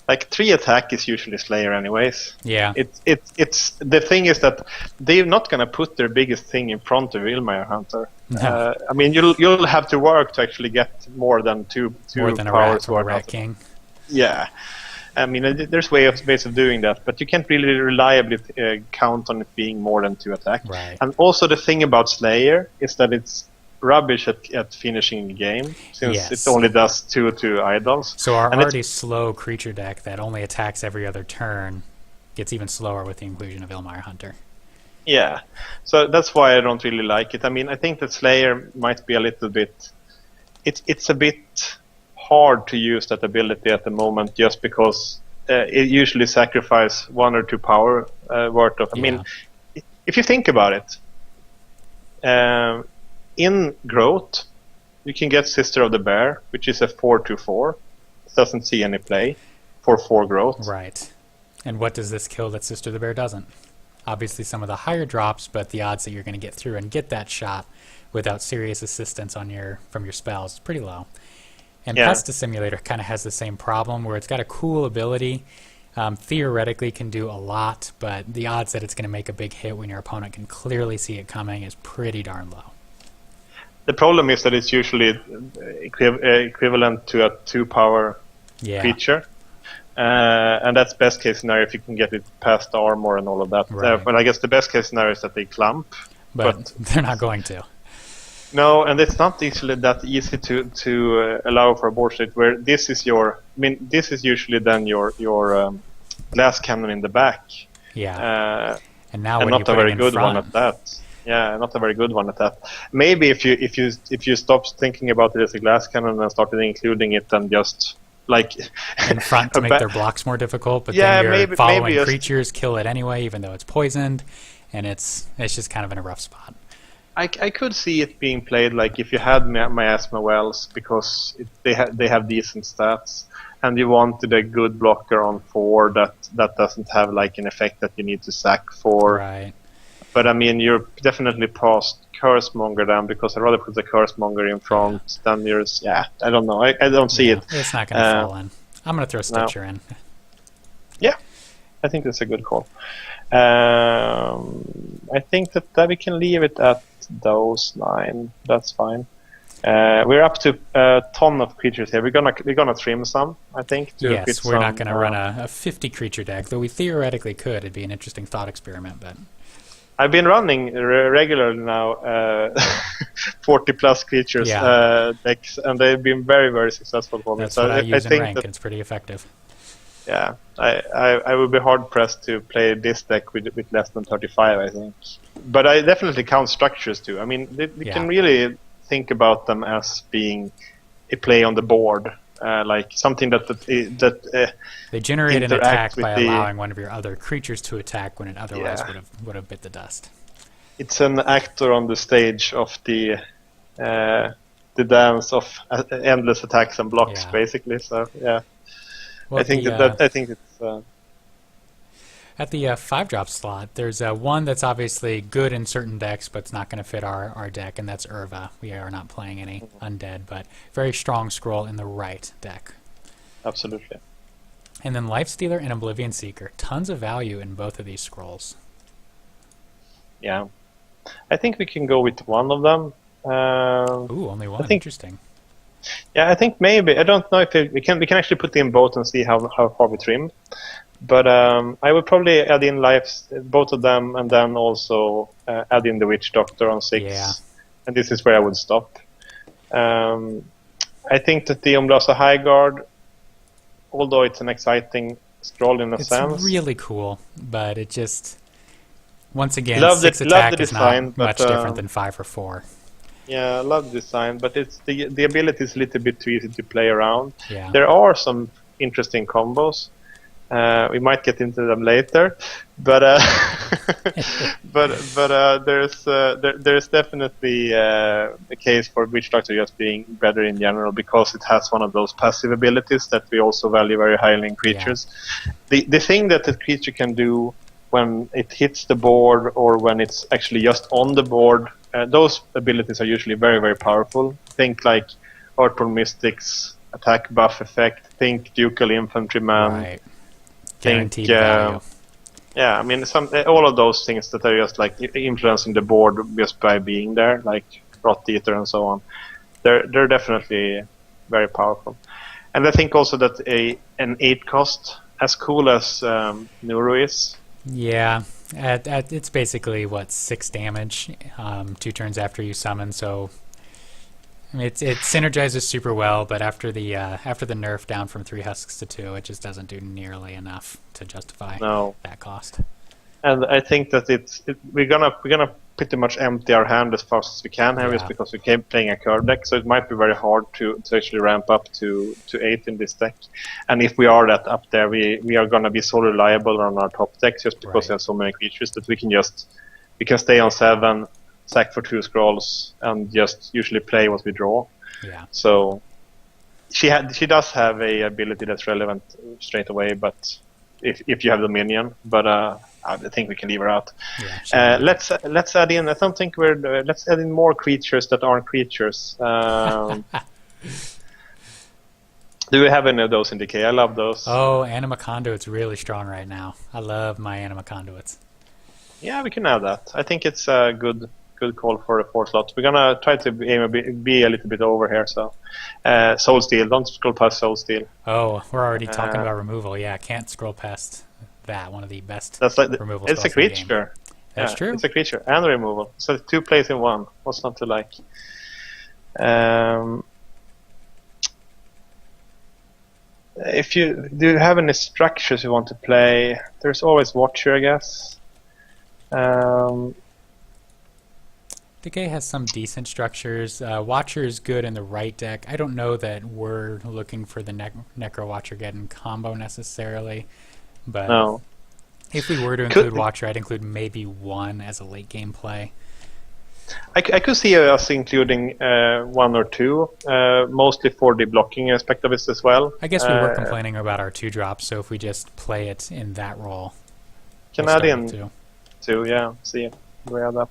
like 3 attack is usually Slayer anyways. Yeah. It's the thing is that they're not gonna put their biggest thing in front of Ilmire Hunter. No. I mean, you'll have to work to actually get more than two powers a Rat King. Yeah. I mean, there's ways of doing that, but you can't really reliably count on it being more than 2 attack. Right. And also the thing about Slayer is that it's rubbish at finishing the game, since it only does 2 idols. So our already slow creature deck that only attacks every other turn gets even slower with the inclusion of Ilmire Hunter. Yeah, so that's why I don't really like it. I mean, I think that Slayer might be a little bit... It's a bit hard to use that ability at the moment, just because it usually sacrifices 1 or 2 power worth of... I mean, if you think about it, in Growth, you can get Sister of the Bear, which is a 4/4. It doesn't see any play for 4 Growth. Right. And what does this kill that Sister of the Bear doesn't? Obviously some of the higher drops, but the odds that you're going to get through and get that shot without serious assistance from your spells is pretty low. And Pest Simulator kind of has the same problem, where it's got a cool ability, theoretically can do a lot, but the odds that it's going to make a big hit when your opponent can clearly see it coming is pretty darn low. The problem is that it's usually equivalent to a 2-power creature. And that's best case scenario if you can get it past the armor and all of that. Right. But I guess the best case scenario is that they clump. But they're not going to. No, and it's not usually that easy to allow for a board state where this is your. I mean, this is usually then your glass cannon in the back. Yeah. And now and when you not put a very it in good front, one at that. Yeah, not a very good one at that. Maybe if you stopped thinking about it as a glass cannon and started including it and just like in front to make their blocks more difficult, but yeah, then you're following maybe creatures kill it anyway, even though it's poisoned, and it's just kind of in a rough spot. I could see it being played like if you had miasma wells because they have decent stats, and you wanted a good blocker on 4 that doesn't have like an effect that you need to sack for. Right. But I mean, you're definitely past Cursemonger then, because I'd rather put the Cursemonger in front than yours. Yeah, I don't know. I don't see it. It's not going to fall in. I'm going to throw Stitcher in. Yeah, I think that's a good call. I think that we can leave it at those 9. That's fine. We're up to a ton of creatures here. We're gonna trim some, I think. Yes, we're not gonna run a 50 creature deck, though we theoretically could. It'd be an interesting thought experiment, but I've been running regularly now 40 plus creatures decks, and they've been very, very successful for me. That's what I use in rank, and it's pretty effective. Yeah, I would be hard pressed to play this deck with less than 35, I think. But I definitely count structures too. I mean, you can really think about them as being a play on the board, like something that they generate an attack by allowing one of your other creatures to attack when it otherwise would have bit the dust. It's an actor on the stage of the dance of endless attacks and blocks, basically. So yeah. Well, I think it's at the 5-drop slot. There's one that's obviously good in certain decks, but it's not going to fit our deck, and that's Urva. We are not playing any undead, but very strong scroll in the right deck. Absolutely. And then Lifestealer and Oblivion Seeker. Tons of value in both of these scrolls. Yeah, I think we can go with one of them. Ooh, only one. Interesting. Yeah, I think maybe. I don't know if we can actually put in both and see how far we trim. But I would probably add in both of them, and then also add in the Witch Doctor on 6. Yeah. And this is where I would stop. I think that the Umblasa High Guard, although it's an exciting scroll in a sense, it's really cool, but it just once again, love 6 the attack design, is not much different than 5 or 4. Yeah, I love the design, but it's the ability is a little bit too easy to play around. Yeah. There are some interesting combos. We might get into them later, but there's definitely a case for Witch Doctor just being better in general, because it has one of those passive abilities that we also value very highly in creatures. Yeah. The thing that the creature can do when it hits the board or when it's actually just on the board, those abilities are usually very, very powerful. Think like Earthborn Mystics, attack buff effect. Think Ducal Infantryman. Right. Guaranteed value. Yeah, I mean, all of those things that are just like influencing the board just by being there, like Rot Eater and so on. They're definitely very powerful. And I think also that an 8 cost, as cool as Nuru is. Yeah, it's basically 6 damage 2 turns after you summon. So I mean, it synergizes super well, but after the nerf down from 3 husks to 2, it just doesn't do nearly enough to justify that cost. And I think that we're gonna pretty much empty our hand as fast as we can here, just because we came playing a curve deck, so it might be very hard to actually ramp up to 8 in this deck. And if we are that up there, we are gonna be so reliable on our top decks just because we have so many creatures that we can stay on 7, sack for 2 scrolls, and just usually play what we draw. Yeah. So she does have a ability that's relevant straight away, but if you have the minion, but I think we can leave her out. Yeah, let's add in. I don't think let's add in more creatures that aren't creatures. Do we have any of those in Decay? I love those. Oh, Anima Conduit's really strong right now. I love my Anima Conduits. Yeah, we can add that. I think it's a good call for a 4 slot. We're gonna try to be a little bit over here. So, Soul Steel. Don't scroll past Soul Steel. Oh, we're already talking about removal. Yeah, can't scroll past that. One of the best removal spells. It's a creature. That's true. It's a creature and a removal. So 2 plays in 1. What's not to like? Um, if you do you have any structures you want to play, there's always Watcher, I guess. Decay has some decent structures. Watcher is good in the right deck. I don't know that we're looking for the Necro Watcher getting combo necessarily, but No. if we were to include Watcher, I'd include maybe one as a late game play. I could see us including one or two, mostly for the blocking aspect of it as well. I guess we were complaining about our 2-drops, so if we just play it in that role, can add in two, yeah. See, we add up.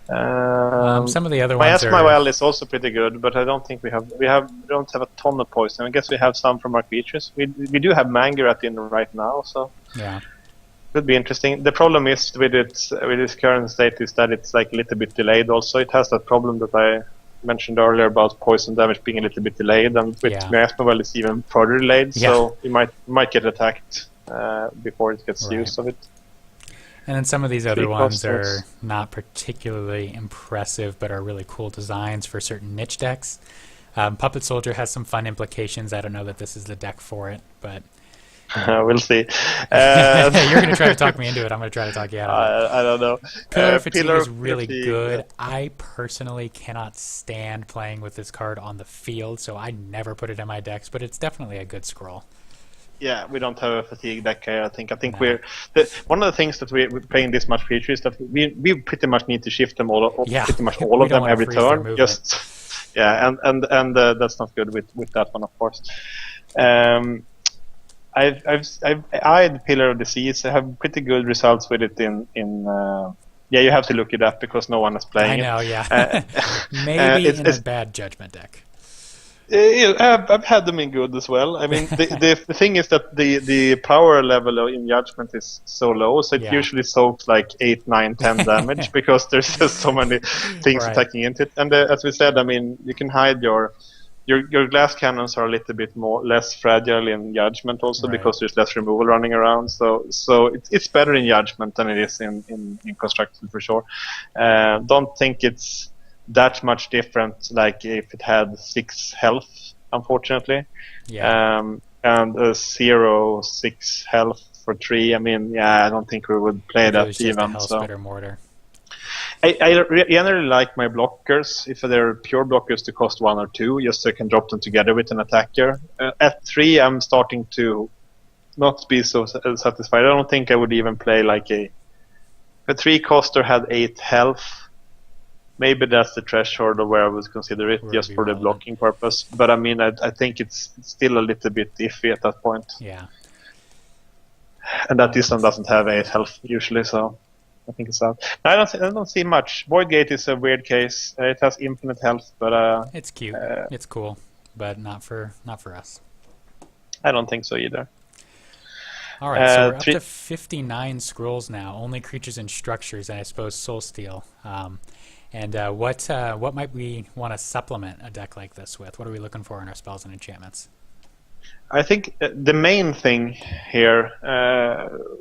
Some of the other ones Miasma Well is also pretty good, but I don't think we don't have a ton of poison. I guess we have some from our creatures. We do have Mangaret in right now, so yeah, could be interesting. The problem is with its current state is that it's like a little bit delayed. Also, it has that problem that I mentioned earlier about poison damage being a little bit delayed, and with Miasma Well it's even further delayed. Yeah. So you might get attacked before it gets use of it. And then some of these other ones are not particularly impressive, but are really cool designs for certain niche decks. Puppet Soldier has some fun implications. I don't know that this is the deck for it, but we'll see. You're going to try to talk me into it. I'm going to try to talk you out of it. I don't know. Pillar Fatigue is really good. I personally cannot stand playing with this card on the field, so I never put it in my decks, but it's definitely a good scroll. Yeah, we don't have a fatigue deck here. I think we're one of the things that we're playing this much feature is that we pretty much need to shift them all, pretty much all of them every turn. Just and that's not good with that one, of course. I've eyed Pillar of the Seas. I have pretty good results with it in yeah, you have to look it up because no one is playing it. I know, yeah. Maybe in a bad judgment deck. I've had them in good as well. I mean, the thing is that the power level in judgment is so low, so it usually soaks like 8, 9, 10 damage because there's just so many things attacking into it. And as we said, I mean, you can hide your glass cannons are a little bit less fragile in judgment also because there's less removal running around. So it's better in judgment than it is in constructed for sure. Don't think it's that much different, like if it had 6 health, unfortunately, and a 0-6 health for 3. I mean, I don't think we would play that even. So mortar. I generally like my blockers if they're pure blockers to cost 1 or 2, just so I can drop them together with an attacker. At 3, I'm starting to not be so satisfied. I don't think I would even play like a 3-coster had 8 health. Maybe that's the threshold of where I would consider it just for the blocking purpose. But I mean, I think it's still a little bit iffy at that point. Yeah. And that this one doesn't have 8 health usually, so I think it's out. I don't see much. Void Gate is a weird case. It has infinite health, but it's cute. It's cool, but not for us. I don't think so either. All right, so we're up to 59 scrolls now. Only creatures and structures, and I suppose Soul Steel. And what might we want to supplement a deck like this with? What are we looking for in our spells and enchantments? I think the main thing here,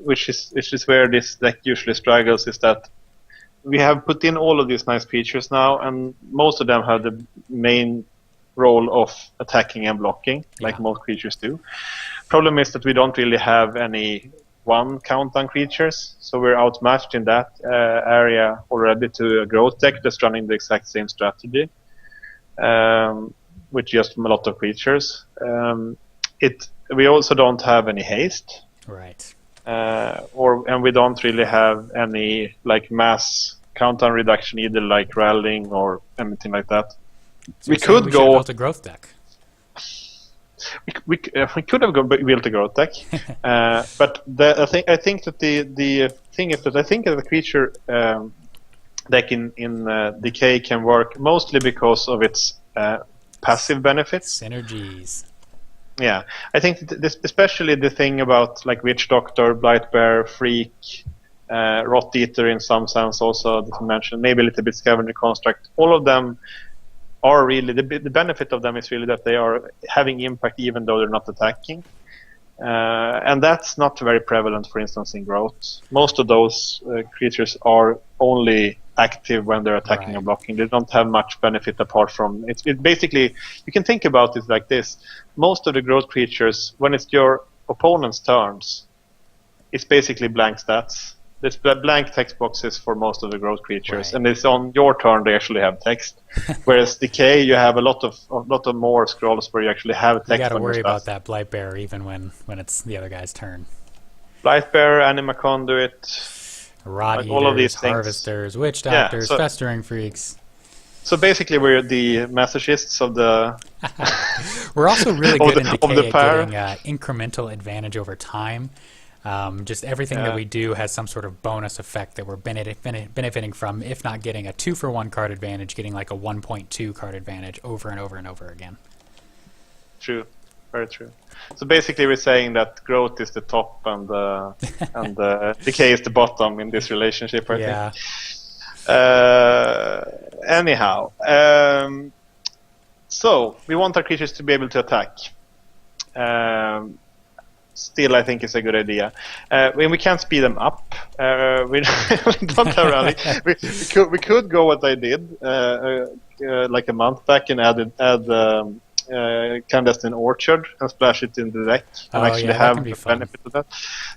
which is where this deck usually struggles, is that we have put in all of these nice features now, and most of them have the main role of attacking and blocking, like most creatures do. Problem is that we don't really have any 1 countdown creatures, so we're outmatched in that area already to a growth deck that's running the exact same strategy, with just a lot of creatures. We also don't have any haste, right? And we don't really have any like mass countdown reduction either, like rallying or anything like that. So we could go built a growth deck. We could have built a growth deck, but I think that the thing is that I think that the creature deck in Decay can work mostly because of its passive benefits. Synergies. Yeah, I think especially the thing about like Witch Doctor, Blightbear, Freak, Rot Eater in some sense also that you mentioned, maybe a little bit Scavenger Construct. All of them are really the benefit of them is really that they are having impact even though they're not attacking, and that's not very prevalent, for instance, in growth. Most of those creatures are only active when they're attacking or blocking. They don't have much benefit apart from it. Basically, you can think about it like this: most of the growth creatures, when it's your opponent's turns, it's basically blank stats. There's blank text boxes for most of the growth creatures, and it's on your turn they actually have text. Whereas Decay, you have a lot of more scrolls where you actually have text. You got to on worry your about stats. that Blight Bearer even when it's the other guy's turn. Blightbearer, Anima Conduit, Rod all of these Eaters, things. Harvesters, Witch Doctors, Festering Freaks. So basically, we're the masochists of the. We're also really good in Decay at pair. getting incremental advantage over time. Just everything that we do has some sort of bonus effect that we're benefiting from, if not getting a 2-for-1 card advantage, getting like a 1.2 card advantage over and over and over again. True, very true. So basically, we're saying that growth is the top and decay is the bottom in this relationship. I think. Anyhow, so we want our creatures to be able to attack. Still, I think it's a good idea. When we can't speed them up, we don't have rally. We could go what I did like a month back and add Clandestine Orchard and splash it in the deck and actually have the benefit of that.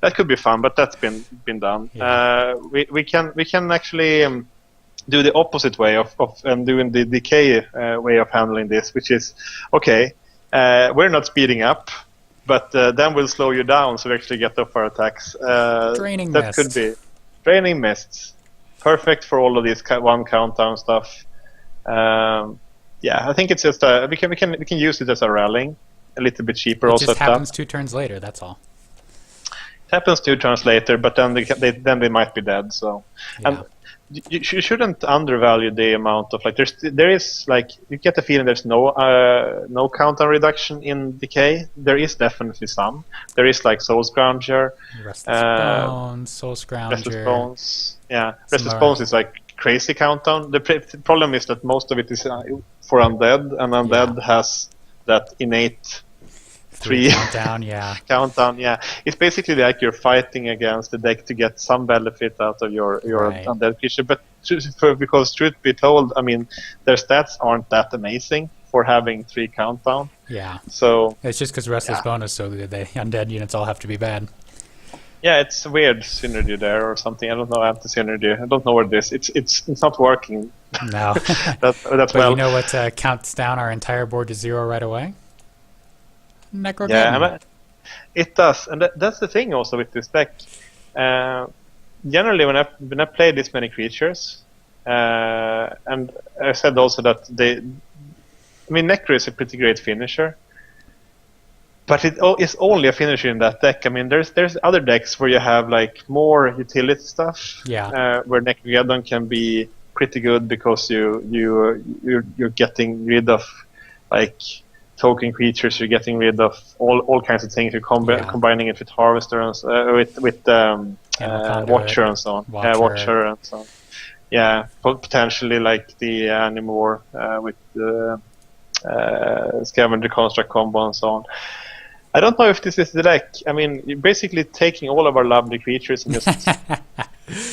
That could be fun, but that's been done. Yeah. We can actually do the opposite way of doing the Decay way of handling this, which is okay. We're not speeding up. But then we'll slow you down, so we actually get off our attacks. Draining that Mist. Could be Draining Mists. Perfect for all of these one countdown stuff. I think it's just we can use it as a rallying, a little bit cheaper. It also just happens 2 turns later. That's all. It happens 2 turns later, but then they might be dead. So. Yeah. And you shouldn't undervalue the amount of there is you get the feeling there's no countdown reduction in Decay. There is definitely some. There is Soul Scrounger, Restless Bones, Soul Scrounger. Restless Bones. Yeah, Restless Bones is crazy countdown. The problem is that most of it is for Undead, and Undead has that innate 3 countdown. Countdown. Yeah, it's basically like you're fighting against the deck to get some benefit out of your undead creature. But because truth be told, I mean, their stats aren't that amazing for having 3 countdown. Yeah. So it's just because Restless Bone is so good, the undead units all have to be bad. Yeah, it's a weird synergy there or something. I don't know anti-synergy. I don't know what it is. It's not working. No. that's but well. You know what counts down our entire board to 0 right away? Necrogamma. Yeah, it does, and that's the thing also with this deck. Generally, when I play this many creatures, and I said also that Necro is a pretty great finisher, but it's only a finisher in that deck. I mean, there's other decks where you have more utility stuff, where Necrogeddon can be pretty good because you're getting rid of token creatures, you're getting rid of all kinds of things. You're combining it with Harvester and with Watcher and so on. Watcher and so on. Yeah, potentially the Animore with the Scavenger Construct combo and so on. I don't know if this is the deck. I mean, you're basically taking all of our lovely creatures and just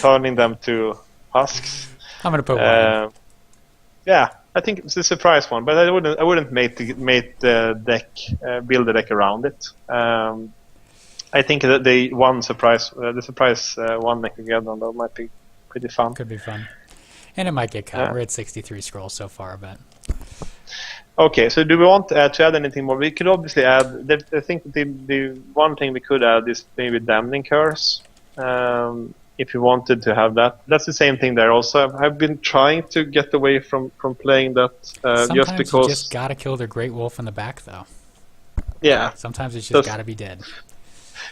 turning them to husks. I'm gonna put one. Yeah. I think it's a surprise one, but I wouldn't make the deck build the deck around it. I think that the surprise one Necrogeddon though might be pretty fun. Could be fun, and it might get cut. We're at 63 scrolls so far, but okay. So do we want to add anything more? We could obviously add. I think the one thing we could add is maybe Damning Curse. If you wanted to have that, that's the same thing there. Also, I've been trying to get away from playing that just because you just gotta kill their Great Wolf in the back, though. Yeah. Sometimes it's just gotta be dead.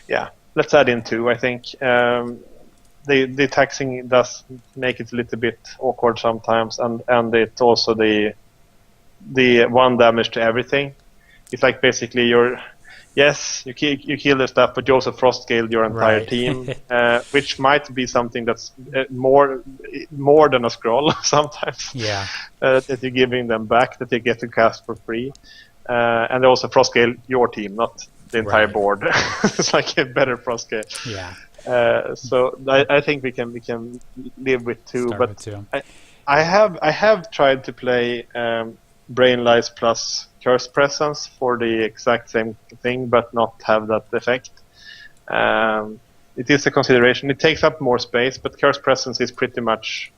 Yeah, let's add in 2. I think the taxing does make it a little bit awkward sometimes, and it also the 1 damage to everything. It's basically you kill the stuff, but you also frostgale your entire team, which might be something that's more than a scroll sometimes. Yeah. That you're giving them back, that they get to cast for free, and they also frostgale your team, not the entire board. It's a better frostgale. Yeah. So I think we can live with 2. Start but with 2. I have tried to play Brain Lies plus Curse Presence for the exact same thing, but not have that effect. It is a consideration. It takes up more space, but Curse Presence is pretty much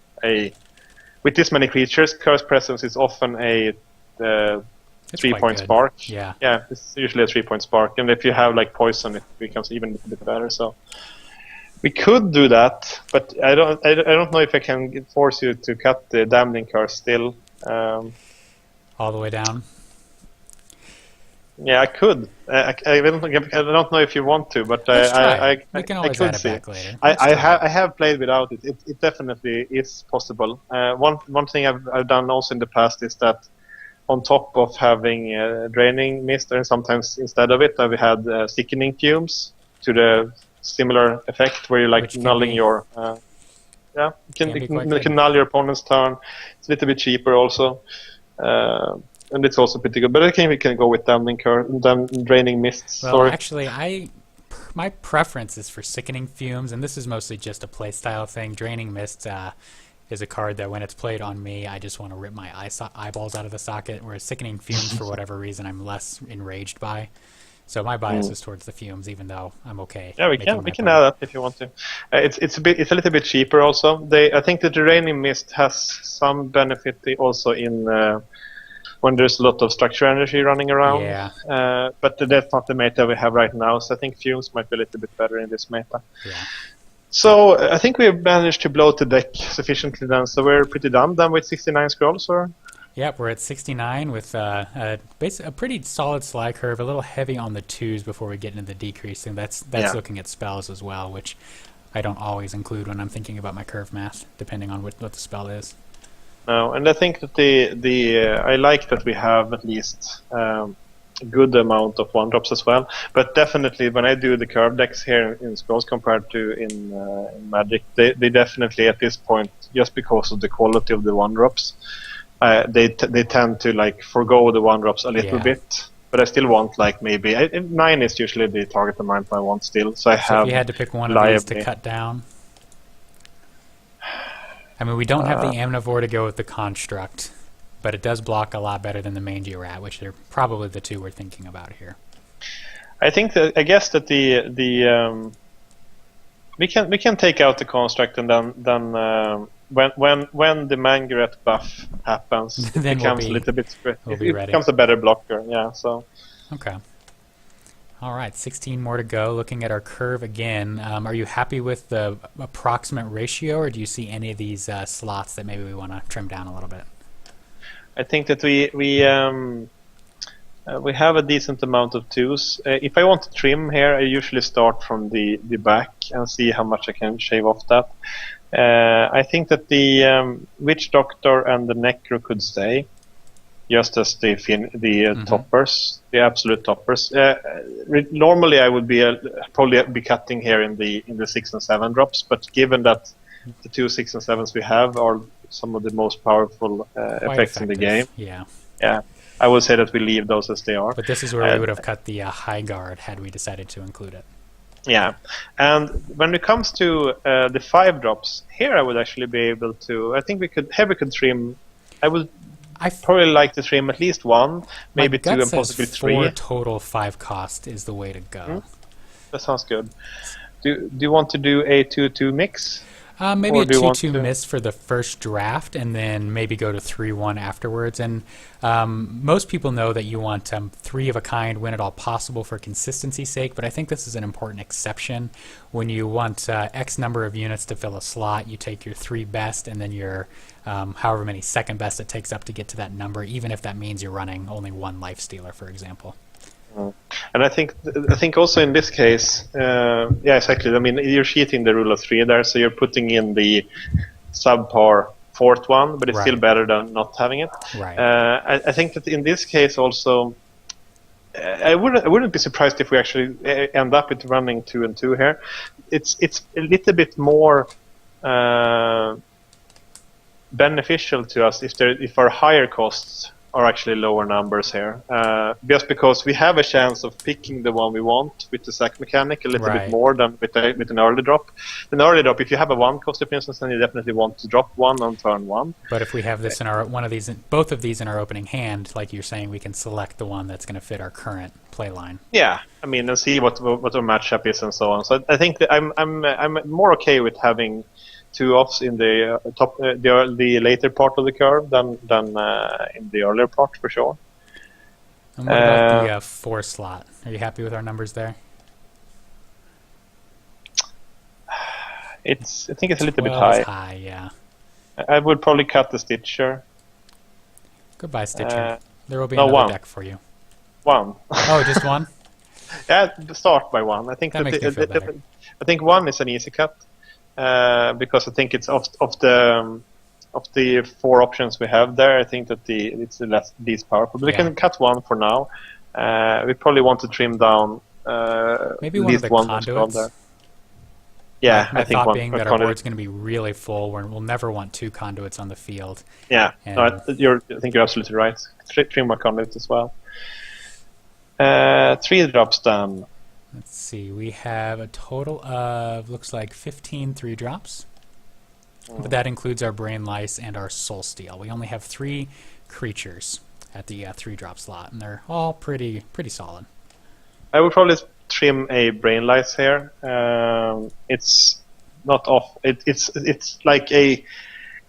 with this many creatures, Curse Presence is often a 3-point spark. Yeah, it's usually a 3-point spark, and if you have like poison, it becomes even a little bit better. So we could do that, but I don't know if I can force you to cut the Damning Curse still. all the way down. Yeah, I could. I don't know if you want to, but we can always add it back later. I have played without it. It definitely is possible. One thing I've done also in the past is that on top of having draining mist, and sometimes instead of it, I've had sickening fumes to the similar effect where you're like nulling your. You can null your opponent's turn. It's a little bit cheaper also. And it's also pretty good. But I think we can go with Draining Mists. Well, actually, my preference is for Sickening Fumes, and this is mostly just a playstyle thing. Draining Mists is a card that when it's played on me, I just want to rip my eyeballs out of the socket, whereas Sickening Fumes, for whatever reason, I'm less enraged by. So my bias is towards the fumes, even though I'm okay. Yeah, we can add that if you want to. It's a little bit cheaper also. I think the Draining Mist has some benefit also in when there's a lot of structure energy running around. Yeah. But that's not the meta we have right now, so I think fumes might be a little bit better in this meta. Yeah. So I think we've managed to bloat the deck sufficiently then, so we're pretty done with 69 scrolls, or? Yep, we're at 69 with a pretty solid slide curve, a little heavy on the 2s before we get into the decreasing. That's looking at spells as well, which I don't always include when I'm thinking about my curve math, depending on what the spell is. No, and I think that I like that we have at least a good amount of 1-drops as well. But definitely, when I do the curve decks here in Scrolls compared to in Magic, they definitely at this point, just because of the quality of the 1-drops, they tend to like forgo the 1-drops a little bit. But I still want like maybe 9 is usually the target amount I want still. So if you had to pick one of these to cut down. I mean, we don't have the Amnivore to go with the Construct, but it does block a lot better than the Mangy Rat, which are probably the two we're thinking about here. I guess that we can take out the Construct, and then when the Mangy Rat buff happens, it becomes a little bit it becomes a better blocker. Yeah. So. Okay. All right, 16 more to go. Looking at our curve again, are you happy with the approximate ratio, or do you see any of these slots that maybe we want to trim down a little bit? I think that we have a decent amount of 2s. If I want to trim here, I usually start from the back and see how much I can shave off that. I think that the Witch Doctor and the Necro could stay. Just as the toppers, the absolute toppers. Normally, I would probably be cutting here in the 6 and 7 drops, but given that the 2 6 and 7s we have are some of the most powerful effects in the game, I would say that we leave those as they are. But this is where we would have cut the High Guard had we decided to include it. Yeah, and when it comes to the 5 drops, here I would actually be able to. I think we could trim. I'd probably like to trim at least 1, maybe 2, and possibly 3. 4 total 5 cost is the way to go. That sounds good. Do you want to do a 2-2 mix? Maybe a 2-2 miss for the first draft, and then maybe go to 3-1 afterwards. And most people know that you want 3 of a kind when at all possible for consistency's sake, but I think this is an important exception. When you want X number of units to fill a slot, you take your 3 best and then your however many second best it takes up to get to that number, even if that means you're running only 1 life stealer, for example. And I think also in this case, exactly. I mean, you're cheating the rule of 3 there, so you're putting in the subpar 4th one, but it's still better than not having it. Right. I think that in this case also, I wouldn't be surprised if we actually end up with running 2 and 2 here. It's a little bit more beneficial to us if our higher costs are actually lower numbers here, just because we have a chance of picking the one we want with the sack mechanic a little bit more than with an early drop. An early drop, if you have a 1-cost, for instance, then you definitely want to drop 1 on turn 1. But if we have this in our both of these in our opening hand, like you're saying, we can select the one that's going to fit our current play line. Yeah, I mean, and see what our matchup is and so on. So I think that I'm more okay with having 2 offs in the the later part of the curve than in the earlier part, for sure. And what about the 4 slot? Are you happy with our numbers there? I think it's a little bit 12 high. is high, yeah. I would probably cut the Stitcher. Goodbye, Stitcher. There will be no, another 1. deck for you. 1. Oh, just 1? Yeah, start by 1. I think that makes me feel better. I think 1 is an easy cut, because I think it's of the 4 options we have there. I think that it's the least powerful. But we can cut 1 for now. We probably want to trim down maybe one of the conduits. There. Yeah, my I think thought one being that our board's going to be really full. We'll never want 2 conduits on the field. Yeah, no, I think you're absolutely right. Trim more conduits as well. 3 drops down. Let's see. We have a total of, looks like 15 3-drops. But that includes our Brain Lice and our Soul Steal. We only have 3 creatures at the 3-drop slot, and they're all pretty solid. I would probably trim a Brain Lice here. It's not off. It's like a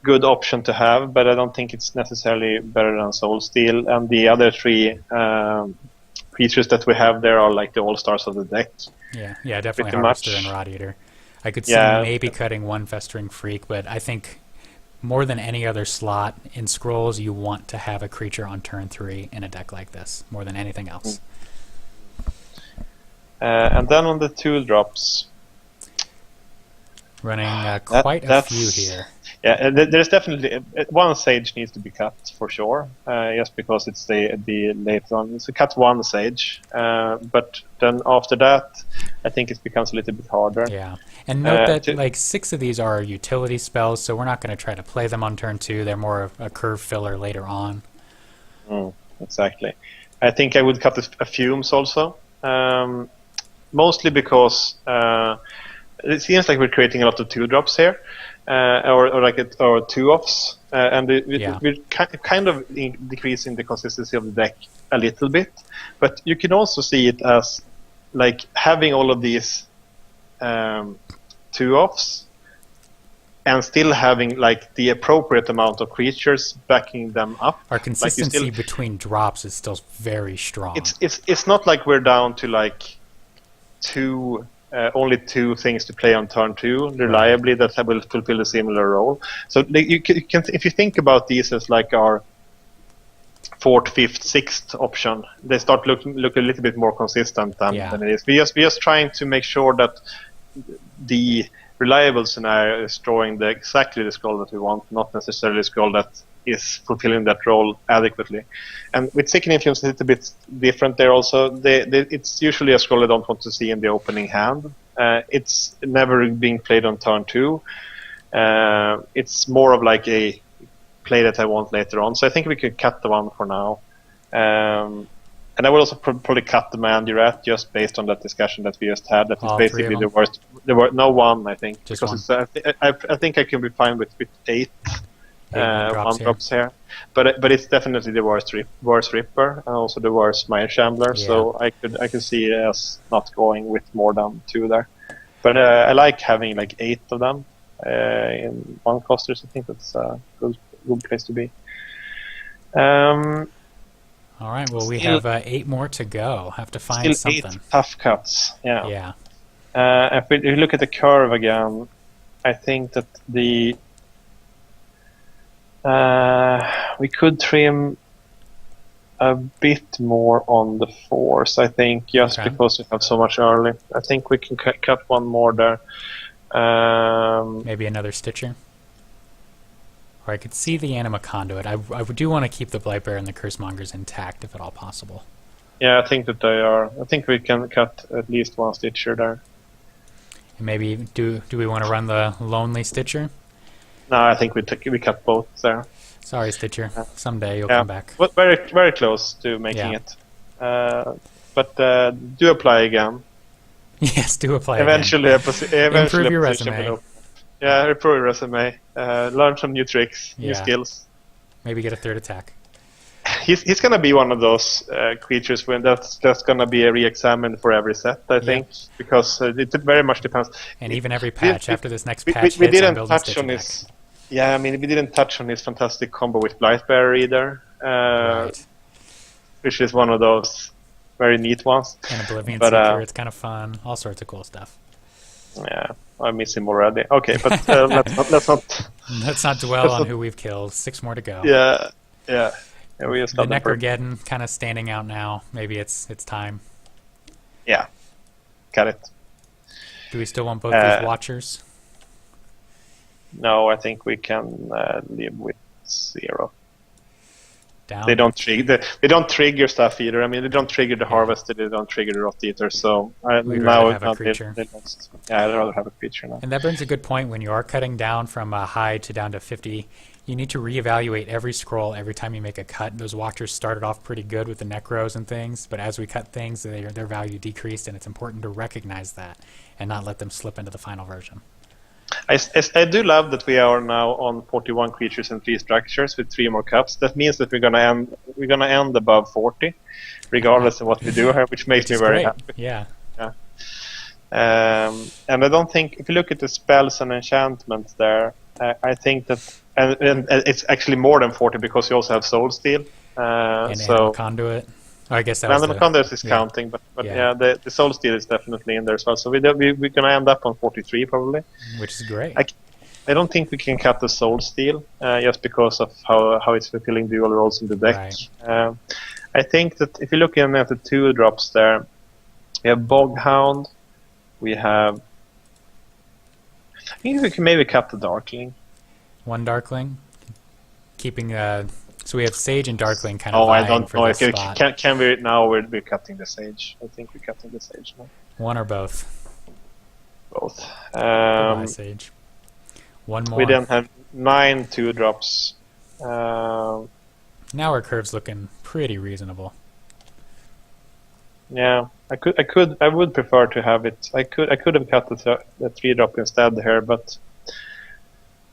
good option to have, but I don't think it's necessarily better than Soul Steal. And the other 3 creatures that we have there are like the all-stars of the deck. Yeah, definitely Harvester and Rod Eater. I could see maybe cutting 1 Festering Freak, but I think more than any other slot in Scrolls, you want to have a creature on turn 3 in a deck like this, more than anything else. And then on the 2 drops, running quite a few here. Yeah, there's definitely 1 Sage needs to be cut for sure, just because it's the late one. So cut 1 Sage, but then after that, I think it becomes a little bit harder. Yeah, and note that like 6 of these are utility spells, so we're not going to try to play them on turn 2. They're more of a curve filler later on. Exactly. I think I would cut a Fumes also. Mostly because it seems like we're creating a lot of 2 drops here, or 2 offs, and we're kind of decreasing the consistency of the deck a little bit. But you can also see it as like having all of these 2 offs and still having like the appropriate amount of creatures backing them up. Our consistency between drops is still very strong. It's not like we're down to like only 2 things to play on turn 2 reliably that will fulfill a similar role. So you can, if you think about these as like our 4th, 5th, 6th option, they start look a little bit more consistent than it is. We're just trying to make sure that the reliable scenario is drawing exactly the scroll that we want, not necessarily a scroll that is fulfilling that role adequately. And with Sickening Fumes, it's a little bit different there also. It's usually a scroll I don't want to see in the opening hand. It's never being played on turn 2. It's more of like a play that I want later on. So I think we could cut the 1 for now. And I would also probably cut the Mandy Rat just based on that discussion that we just had. That is basically the worst. No, 1, I think. Just because 1. I think I can be fine with 8. 1 drops here, but it's definitely the worst Ripper and also the worst Mind Shambler. Yeah. So I could see us not going with more than 2 there. But I like having like 8 of them in 1 costers. I think that's a good place to be. All right. Well, we have 8 more to go. Have to find something. 8 tough cuts. Yeah. Yeah. If we look at the curve again, I think that we could trim a bit more on the 4s, I think, just because we have so much early. I think we can cut 1 more there. Maybe another Stitcher. Or I could see the Anima Conduit. I do want to keep the Blightbearer and the Cursemongers intact, if at all possible. Yeah, I think that they are. I think we can cut at least 1 Stitcher there. And maybe do we want to run the Lonely Stitcher? No, I think we cut both there. Sorry, Stitcher. Someday you'll Yeah, come back. but very close to making it. But do apply again. Yes, do apply Eventually, again. Improve your resume. Yeah, improve your resume. Learn some new tricks, new Yeah. skills. Maybe get a third attack. He's gonna be one of those creatures when that's gonna be re-examined for every set, I think, because it very much depends. And even every patch after this next patch we hits, I'm didn't building touch Stitcher on deck. his. Yeah, I mean, we didn't touch on his fantastic combo with Blightbearer either, Right. which is one of those very neat ones. And Oblivion But, Seeker, it's kind of fun. All sorts of cool stuff. Yeah, I miss him already. Okay, but let's not. Let's not dwell on who we've killed. 6 more to go. Yeah. We just The Necrogeddon kind of standing out now. Maybe it's time. Yeah, got it. Do we still want both these Watchers? No, I think we can live with 0. Down. They don't trigger stuff either. I mean, they don't trigger the Harvester, they don't trigger the Rot Eater. So We'd rather have a creature. Yeah, I'd rather have a creature now. And that brings a good point. When you are cutting down from high to down to 50, you need to reevaluate every scroll every time you make a cut. Those Watchers started off pretty good with the Necros and things, but as we cut things, their value decreased, and it's important to recognize that and not let them slip into the final version. I do love that we are now on 41 creatures and 3 structures with 3 more cups. That means that we're gonna end above 40, regardless of what we do here, which makes me very happy. Yeah. And I don't think, if you look at the spells and enchantments there, I think that, and it's actually more than 40 because you also have Soul Steal. And so Animal Conduit. Oh, I guess that was Animal Conduit is counting, but the Soul Steal is definitely in there as well. So we're gonna end up on 43 probably, which is great. I don't think we can cut the Soul Steal just because of how it's fulfilling dual roles in the deck. Right. I think that if you're looking at the 2 drops there, we have Boghound, we have. I think we can maybe cut the Darkling. 1 Darkling, keeping so we have Sage and Darkling kind of. Oh, I don't know. Can we now? We're cutting the Sage. I think we're cutting the Sage now. 1 or both. Both. Goodbye, Sage. 1 more. We then have 9 2-drops. Now our curve's looking pretty reasonable. Yeah, I would prefer to have it. I could have cut the 3-drop instead here, but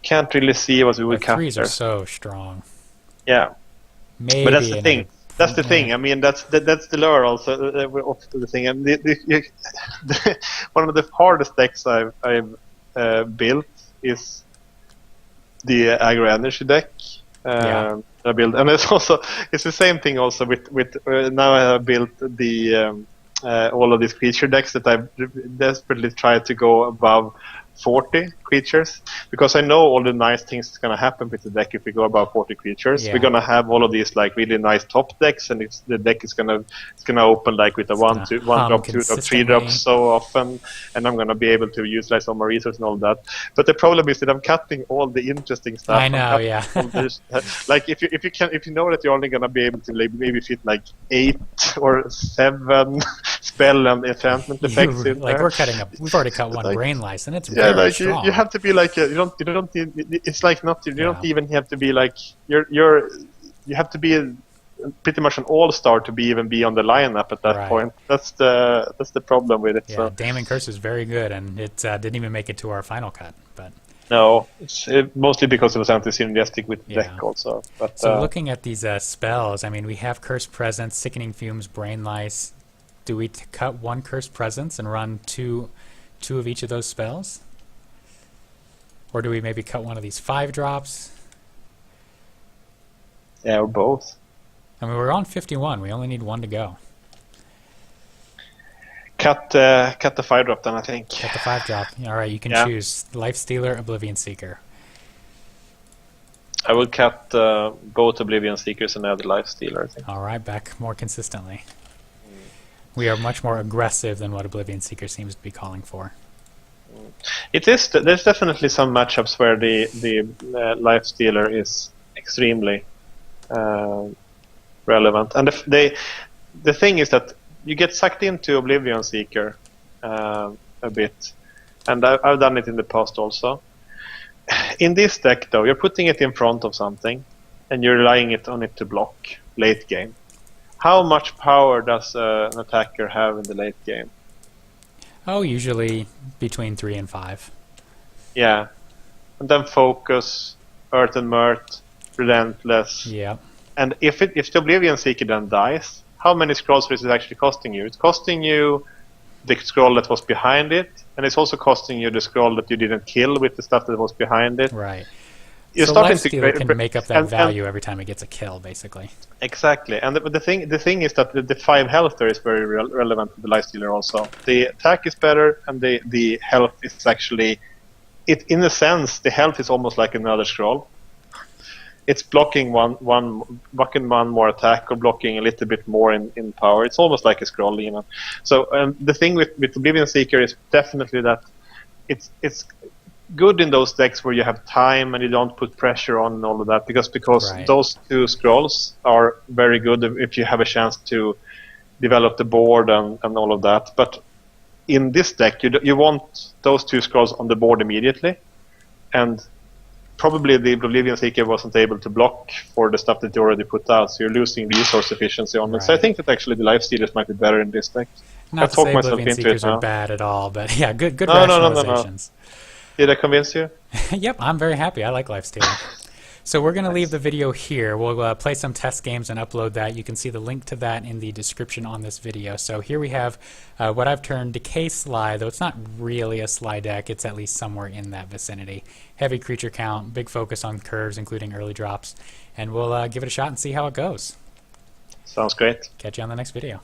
can't really see what we would cut. 3s are so strong. Yeah, maybe. But that's the thing. That's the thing. I mean, that's the lure also of the thing. And one of the hardest decks I've built is the aggro energy deck. I built, and it's the same thing also with now I have built the all of these creature decks that I've desperately tried to go above 40 creatures, because I know all the nice things that's gonna happen with the deck if we go above 40 creatures. Yeah. We're gonna have all of these like really nice top decks, and the deck is gonna open like with a 1 drop, 2 drop, 3 drops so often, and I'm gonna be able to utilize all my resources and all that. But the problem is that I'm cutting all the interesting stuff. I know, yeah. Like if you know that you're only gonna be able to maybe fit like 8 or 7 spell and enchantment effects in like there. we're cutting up. We've already cut 1 Brain Lice, and it's Yeah, very like strong. you have to be like you don't need, it's like not you don't even have to be like you have to be pretty much an all-star to even be on the lineup at that point. That's the problem with it. Yeah, so. Damon Curse is very good, and it didn't even make it to our final cut. But no, it's mostly because it was anti-synergistic with the deck also. But so looking at these spells, I mean, we have Cursed Presence, Sickening Fumes, Brain Lice. Do we cut 1 Cursed Presence and run two of each of those spells? Or do we maybe cut 1 of these 5 drops? Yeah, or both. I mean, we're on 51. We only need 1 to go. Cut the 5-drop then, I think. Cut the 5-drop. All right, you can choose Life Stealer, Oblivion Seeker. I will cut both Oblivion Seekers and add the Life Stealer, I think. All right, back more consistently. We are much more aggressive than what Oblivion Seeker seems to be calling for. It is. There's definitely some matchups where the Life Stealer is extremely relevant, and the thing is that you get sucked into Oblivion Seeker a bit, and I've done it in the past also. In this deck, though, you're putting it in front of something, and you're relying on it to block late game. How much power does an attacker have in the late game? Oh, usually between 3 and 5. Yeah. And then Focus, Earth and Mirth, Relentless. Yeah. And if the Oblivion Seeker then dies, how many scrolls is it actually costing you? It's costing you the scroll that was behind it, and it's also costing you the scroll that you didn't kill with the stuff that was behind it. Right. You're so starting Lifestealer to can make up that value every time it gets a kill, basically. Exactly, and the thing is that the 5 health there is very relevant to the Lifestealer also. The attack is better, and the health is actually, in a sense, the health is almost like another scroll. It's blocking one more attack, or blocking a little bit more in power. It's almost like a scroll, you know. So the thing with Oblivion Seeker is definitely that it's good in those decks where you have time and you don't put pressure on and all of that, because Right. those 2 scrolls are very good if you have a chance to develop the board and all of that. But in this deck, you want those 2 scrolls on the board immediately, and probably the Oblivion Seeker wasn't able to block for the stuff that you already put out, so you're losing resource efficiency on it. So I Right. think that actually the Lifestealers might be better in this deck. Not I've to talked say myself Oblivion into it Seekers are now. bad at all, but yeah, good No. rationalizations. Did I convince you? Yep, I'm very happy. I like Lifestealer. So we're going to leave the video here. We'll play some test games and upload that. You can see the link to that in the description on this video. So here we have what I've termed Decay Sly, though it's not really a Sly deck. It's at least somewhere in that vicinity. Heavy creature count, big focus on curves, including early drops. And we'll give it a shot and see how it goes. Sounds great. Catch you on the next video.